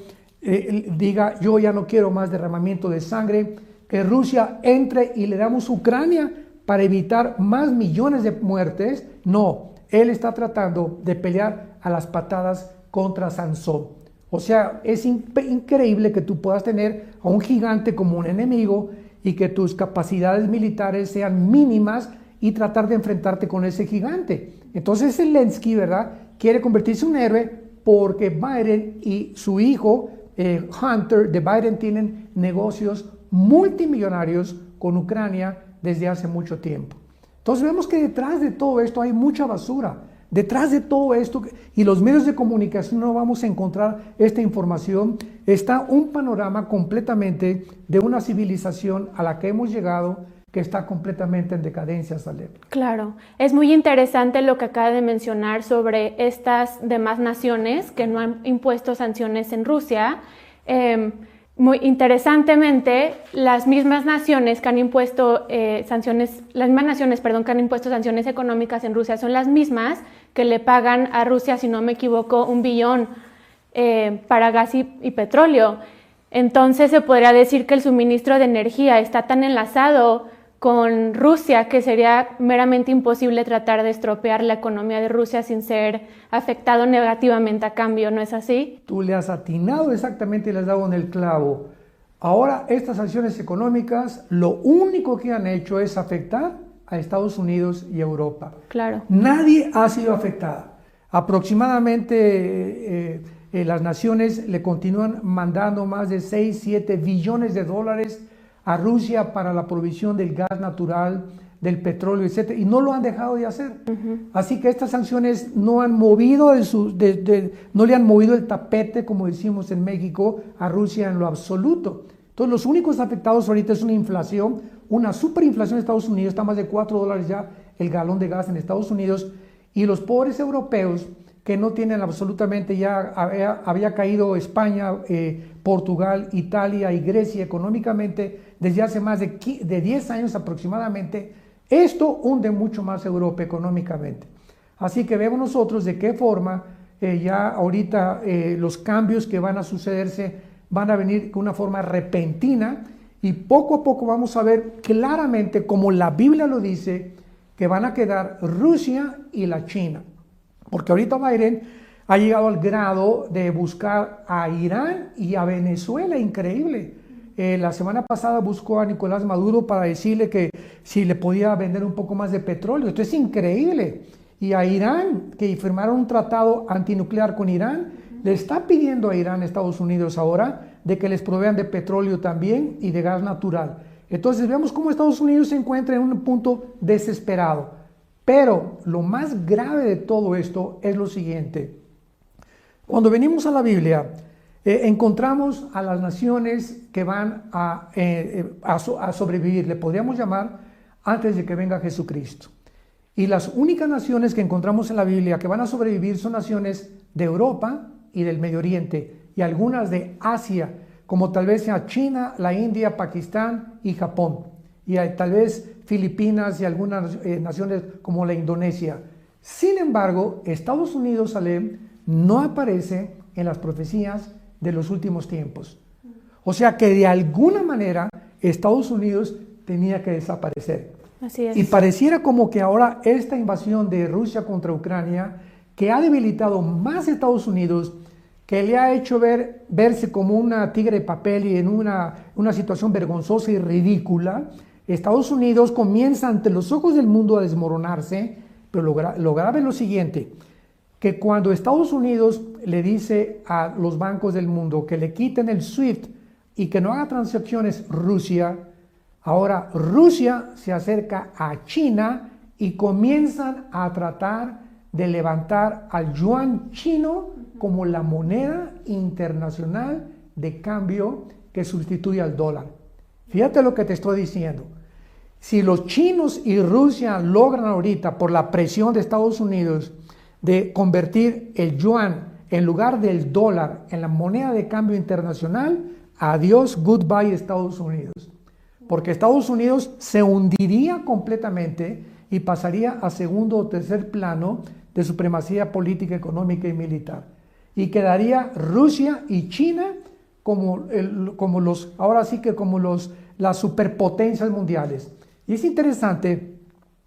D: diga yo ya no quiero más derramamiento de sangre, que Rusia entre y le damos Ucrania para evitar más millones de muertes. No, él está tratando de pelear a las patadas contra Sansón. O sea, es increíble que tú puedas tener a un gigante como un enemigo y que tus capacidades militares sean mínimas y tratar de enfrentarte con ese gigante. Entonces Zelensky, ¿verdad?, quiere convertirse en un héroe porque Biden y su hijo Hunter de Biden tienen negocios multimillonarios con Ucrania desde hace mucho tiempo. Entonces vemos que detrás de todo esto hay mucha basura. Detrás de todo esto, y los medios de comunicación no vamos a encontrar esta información, está un panorama completamente de una civilización a la que hemos llegado que está completamente en decadencia, Salem.
C: Claro, es muy interesante lo que acaba de mencionar sobre estas demás naciones que no han impuesto sanciones en Rusia. Muy interesantemente, las mismas naciones que han impuesto que han impuesto sanciones económicas en Rusia son las mismas que le pagan a Rusia, si no me equivoco, $1 billón para gas y petróleo. Entonces se podría decir que el suministro de energía está tan enlazado con Rusia que sería meramente imposible tratar de estropear la economía de Rusia sin ser afectado negativamente a cambio, ¿no es así?
D: Tú le has atinado exactamente y le has dado en el clavo. Ahora estas sanciones económicas lo único que han hecho es afectar a Estados Unidos y Europa.
C: Claro.
D: Nadie ha sido afectada. Aproximadamente las naciones le continúan mandando más de 6-7 billones de dólares a Rusia para la provisión del gas natural, del petróleo, etc. Y no lo han dejado de hacer. Así que estas sanciones no han movido no le han movido el tapete, como decimos en México, a Rusia en lo absoluto. Entonces los únicos afectados ahorita es una inflación, una superinflación en Estados Unidos, está más de $4 ya el galón de gas en Estados Unidos, y los pobres europeos que no tienen absolutamente, ya había caído España, Portugal, Italia y Grecia económicamente desde hace más de 10 años aproximadamente. Esto hunde mucho más a Europa económicamente. Así que vemos nosotros de qué forma ya ahorita los cambios que van a sucederse van a venir con una forma repentina, y poco a poco vamos a ver claramente, como la Biblia lo dice, que van a quedar Rusia y la China. Porque ahorita Biden ha llegado al grado de buscar a Irán y a Venezuela, increíble. La semana pasada buscó a Nicolás Maduro para decirle que si le podía vender un poco más de petróleo. Esto es increíble. Y a Irán, que firmaron un tratado antinuclear con Irán, le está pidiendo a Irán, Estados Unidos ahora, de que les provean de petróleo también y de gas natural. Entonces vemos cómo Estados Unidos se encuentra en un punto desesperado. Pero lo más grave de todo esto es lo siguiente. Cuando venimos a la Biblia, encontramos a las naciones que van a sobrevivir, le podríamos llamar, antes de que venga Jesucristo. Y las únicas naciones que encontramos en la Biblia que van a sobrevivir son naciones de Europa y del Medio Oriente, y algunas de Asia, como tal vez sea China, la India, Pakistán y Japón. Y tal vez Filipinas y algunas naciones como la Indonesia. Sin embargo, Estados Unidos, Salem, no aparece en las profecías de los últimos tiempos. O sea que de alguna manera Estados Unidos tenía que desaparecer.
C: Así es.
D: Y pareciera como que ahora esta invasión de Rusia contra Ucrania, que ha debilitado más a Estados Unidos, que le ha hecho verse como una tigre de papel y en una situación vergonzosa y ridícula, Estados Unidos comienza ante los ojos del mundo a desmoronarse, pero lo grave es lo siguiente, que cuando Estados Unidos le dice a los bancos del mundo que le quiten el SWIFT y que no haga transacciones Rusia, ahora Rusia se acerca a China y comienzan a tratar de levantar al yuan chino como la moneda internacional de cambio que sustituye al dólar. Fíjate lo que te estoy diciendo. Si los chinos y Rusia logran ahorita, por la presión de Estados Unidos, de convertir el yuan en lugar del dólar en la moneda de cambio internacional, adiós, goodbye Estados Unidos. Porque Estados Unidos se hundiría completamente y pasaría a segundo o tercer plano de supremacía política, económica y militar. Y quedaría Rusia y China como las superpotencias mundiales. Y es interesante,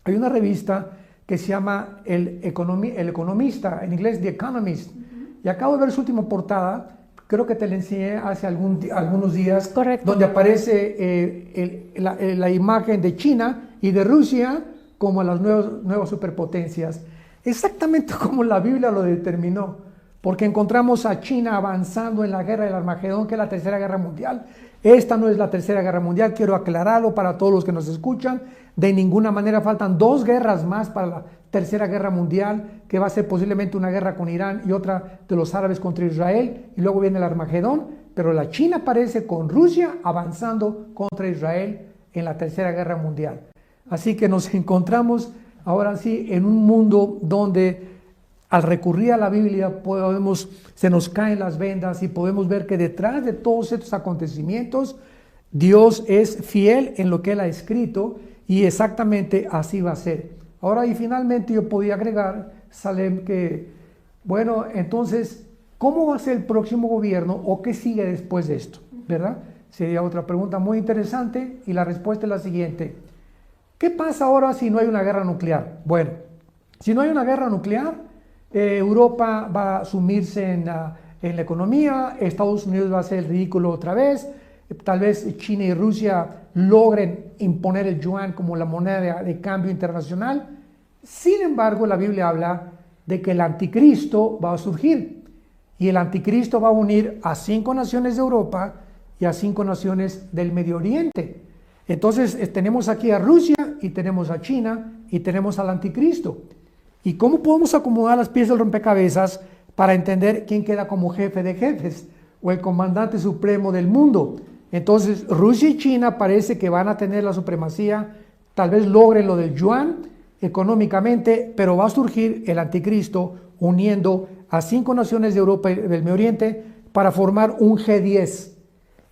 D: hay una revista que se llama El Economista, en inglés The Economist, y acabo de ver su última portada, creo que te la enseñé hace algunos días.
C: Correcto.
D: Donde aparece la imagen de China y de Rusia como las nuevas superpotencias, exactamente como la Biblia lo determinó, porque encontramos a China avanzando en la guerra del Armagedón, que es la tercera guerra mundial. Esta no es la tercera guerra mundial, quiero aclararlo para todos los que nos escuchan. De ninguna manera, faltan 2 guerras más para la tercera guerra mundial, que va a ser posiblemente una guerra con Irán y otra de los árabes contra Israel, y luego viene el Armagedón, pero la China aparece con Rusia avanzando contra Israel en la tercera guerra mundial. Así que nos encontramos ahora sí en un mundo donde al recurrir a la Biblia se nos caen las vendas y podemos ver que detrás de todos estos acontecimientos Dios es fiel en lo que Él ha escrito y exactamente así va a ser. Ahora, y finalmente yo podía agregar, Salem, que bueno, entonces, ¿cómo va a ser el próximo gobierno o qué sigue después de esto? ¿Verdad? Sería otra pregunta muy interesante y la respuesta es la siguiente. ¿Qué pasa ahora si no hay una guerra nuclear? Bueno, si no hay una guerra nuclear, Europa va a sumirse en la economía, Estados Unidos va a hacer el ridículo otra vez, tal vez China y Rusia logren imponer el yuan como la moneda de cambio internacional. Sin embargo, la Biblia habla de que el anticristo va a surgir y el anticristo va a unir a 5 naciones de Europa y a 5 naciones del Medio Oriente. Entonces tenemos aquí a Rusia y tenemos a China y tenemos al anticristo. ¿Y cómo podemos acomodar las piezas del rompecabezas para entender quién queda como jefe de jefes o el comandante supremo del mundo? Entonces, Rusia y China parece que van a tener la supremacía, tal vez logren lo del yuan económicamente, pero va a surgir el anticristo uniendo a 5 naciones de Europa y del Medio Oriente para formar un G10.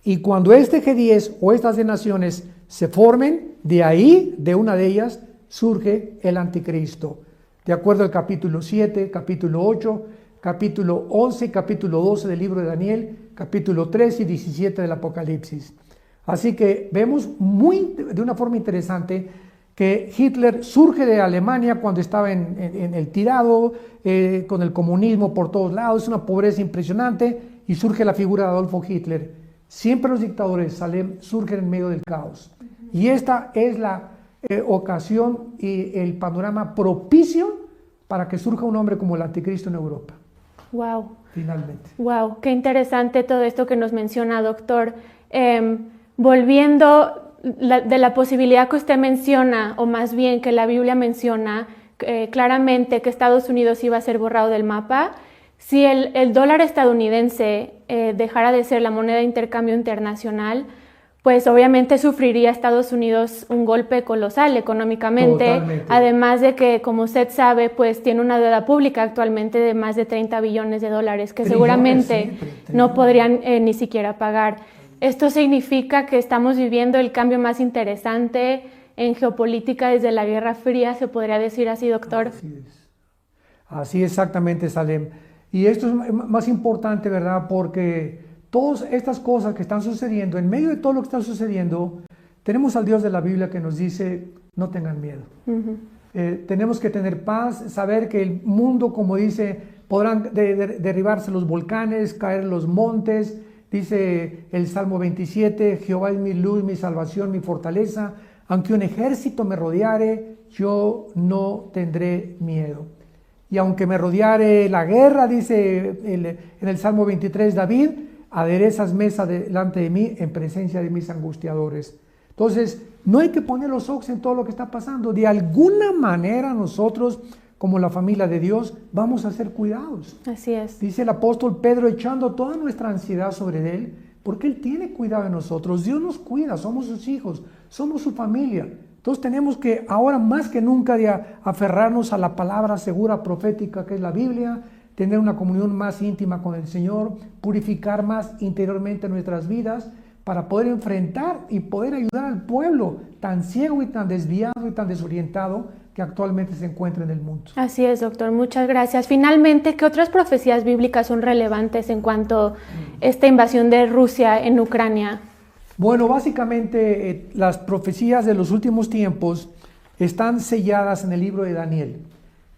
D: Y cuando este G10 o estas 10 naciones se formen, de ahí, de una de ellas, surge el anticristo. De acuerdo al capítulo 7, capítulo 8, capítulo 11 y capítulo 12 del libro de Daniel, capítulo 3 y 17 del Apocalipsis. Así que vemos de una forma interesante que Hitler surge de Alemania cuando estaba en el tirado, con el comunismo por todos lados, una pobreza impresionante, y surge la figura de Adolfo Hitler. Siempre los dictadores surgen en medio del caos. Y esta es la ocasión y el panorama propicio para que surja un hombre como el anticristo en Europa.
C: Wow.
D: Finalmente.
C: Wow, qué interesante todo esto que nos menciona, doctor. Volviendo de la posibilidad que usted menciona, o más bien que la Biblia menciona claramente que Estados Unidos iba a ser borrado del mapa, si el dólar estadounidense dejara de ser la moneda de intercambio internacional, pues obviamente sufriría Estados Unidos un golpe colosal económicamente. Totalmente. Además de que, como usted sabe, pues tiene una deuda pública actualmente de más de 30 billones de dólares que seguramente no podrían ni siquiera pagar. Esto significa que estamos viviendo el cambio más interesante en geopolítica desde la Guerra Fría, ¿se podría decir así, doctor?
D: Así exactamente, Salem. Y esto es más importante, ¿verdad? Porque todas estas cosas que están sucediendo, en medio de todo lo que está sucediendo, tenemos al Dios de la Biblia que nos dice, no tengan miedo. Tenemos que tener paz, saber que el mundo, como dice, podrán derribarse los volcanes, caer los montes. Dice el Salmo 27, Jehová es mi luz, mi salvación, mi fortaleza. Aunque un ejército me rodeare, yo no tendré miedo. Y aunque me rodeare la guerra, dice en el Salmo 23 David, aderezas mesa delante de mí en presencia de mis angustiadores. Entonces, no hay que poner los ojos en todo lo que está pasando. De alguna manera nosotros, como la familia de Dios, vamos a ser cuidados.
C: Así es.
D: Dice el apóstol Pedro, echando toda nuestra ansiedad sobre Él, porque Él tiene cuidado de nosotros. Dios nos cuida, somos sus hijos, somos su familia. Entonces tenemos que ahora más que nunca de aferrarnos a la palabra segura profética que es la Biblia, tener una comunión más íntima con el Señor, purificar más interiormente nuestras vidas para poder enfrentar y poder ayudar al pueblo tan ciego y tan desviado y tan desorientado que actualmente se encuentra en el mundo.
C: Así es, doctor. Muchas gracias. Finalmente, ¿qué otras profecías bíblicas son relevantes en cuanto a esta invasión de Rusia en Ucrania?
D: Bueno, básicamente las profecías de los últimos tiempos están selladas en el libro de Daniel.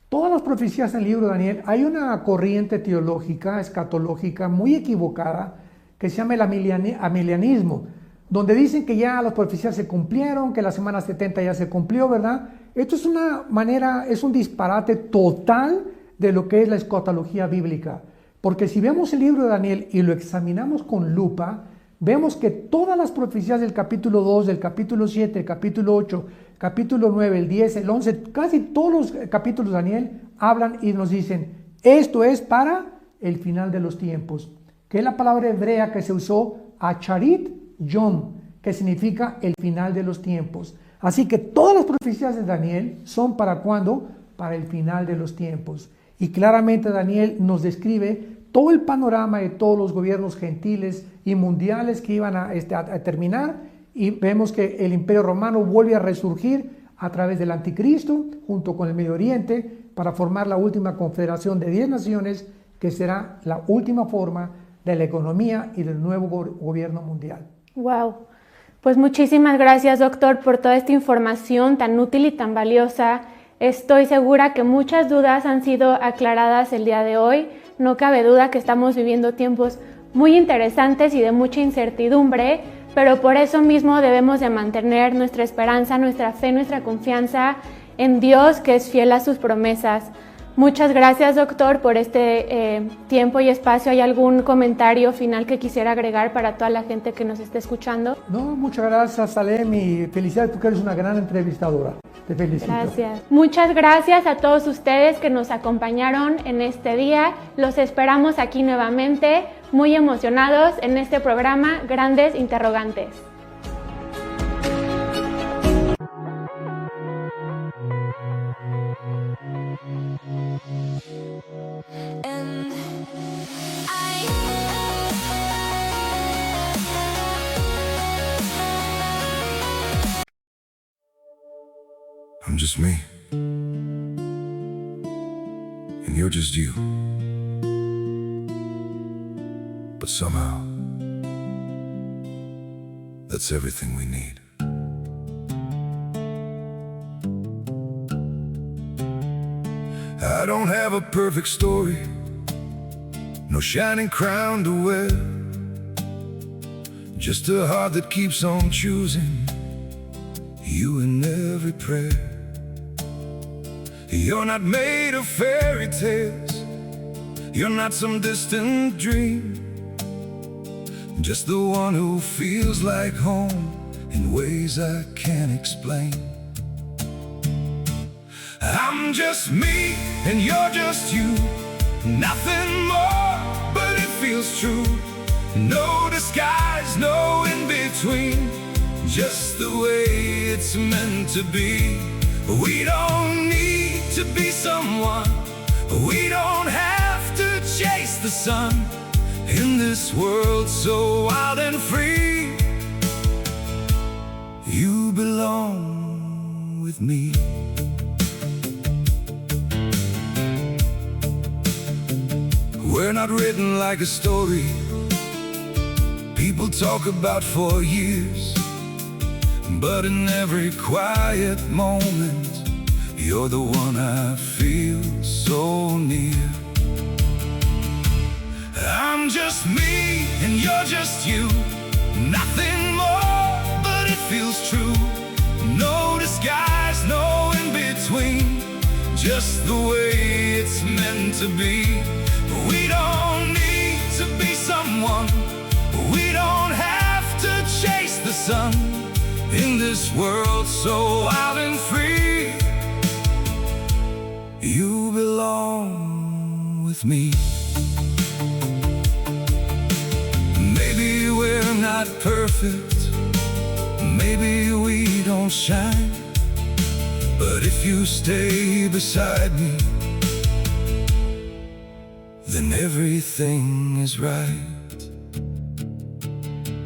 D: Todas las profecías en el libro de Daniel, hay una corriente teológica, escatológica, muy equivocada, que se llama el amilianismo, donde dicen que ya las profecías se cumplieron, que la semana 70 ya se cumplió, ¿verdad? Esto es una manera, es un disparate total de lo que es la escatología bíblica. Porque si vemos el libro de Daniel y lo examinamos con lupa, vemos que todas las profecías del capítulo 2, del capítulo 7, el capítulo 8, capítulo 9, el 10, el 11, casi todos los capítulos de Daniel hablan y nos dicen, esto es para el final de los tiempos, que es la palabra hebrea que se usó, acharit yom, que significa el final de los tiempos. Así que todas las profecías de Daniel son para ¿cuándo? Para el final de los tiempos. Y claramente Daniel nos describe todo el panorama de todos los gobiernos gentiles y mundiales que iban a terminar, y vemos que el Imperio Romano vuelve a resurgir a través del Anticristo junto con el Medio Oriente para formar la última confederación de 10 naciones que será la última forma de la economía y del nuevo gobierno mundial.
C: Wow. Pues muchísimas gracias, doctor, por toda esta información tan útil y tan valiosa. Estoy segura que muchas dudas han sido aclaradas el día de hoy. No cabe duda que estamos viviendo tiempos muy interesantes y de mucha incertidumbre, pero por eso mismo debemos de mantener nuestra esperanza, nuestra fe, nuestra confianza en Dios, que es fiel a sus promesas. Muchas gracias, doctor, por este tiempo y espacio. ¿Hay algún comentario final que quisiera agregar para toda la gente que nos esté escuchando?
D: No, muchas gracias, Salem, y felicidades porque eres una gran entrevistadora. Te felicito.
C: Gracias. Muchas gracias a todos ustedes que nos acompañaron en este día. Los esperamos aquí nuevamente, muy emocionados en este programa Grandes Interrogantes.
E: I'm just me, and you're just you. But somehow, that's everything we need. I don't have a perfect story, no shining crown to wear, just a heart that keeps on choosing you in every prayer. You're not made of fairy tales, you're not some distant dream, just the one who feels like home in ways I can't explain. I'm just me and you're just you, nothing more, but it feels true. No disguise, no in between, just the way it's meant to be. We don't need to be someone, we don't have to chase the sun. In this world so wild and free, you belong with me. We're not written like a story people talk about for years, but in every quiet moment, you're the one I feel so near. I'm just me and you're just you, nothing more, but it feels true. No disguise, no in between, just the way it's to be. We don't need to be someone. We don't have to chase the sun. In this world so wild and free, you belong with me. Maybe we're not perfect, maybe we don't shine, but if you stay beside me, then everything is right.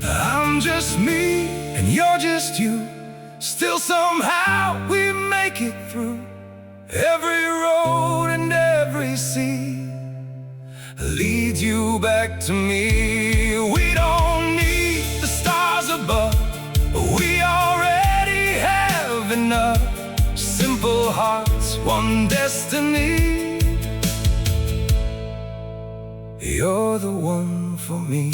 E: I'm just me and you're just you, still somehow we make it through. Every road and every sea leads you back to me. We don't need the stars above, we already have enough. Simple hearts, one destiny. You're the one for me.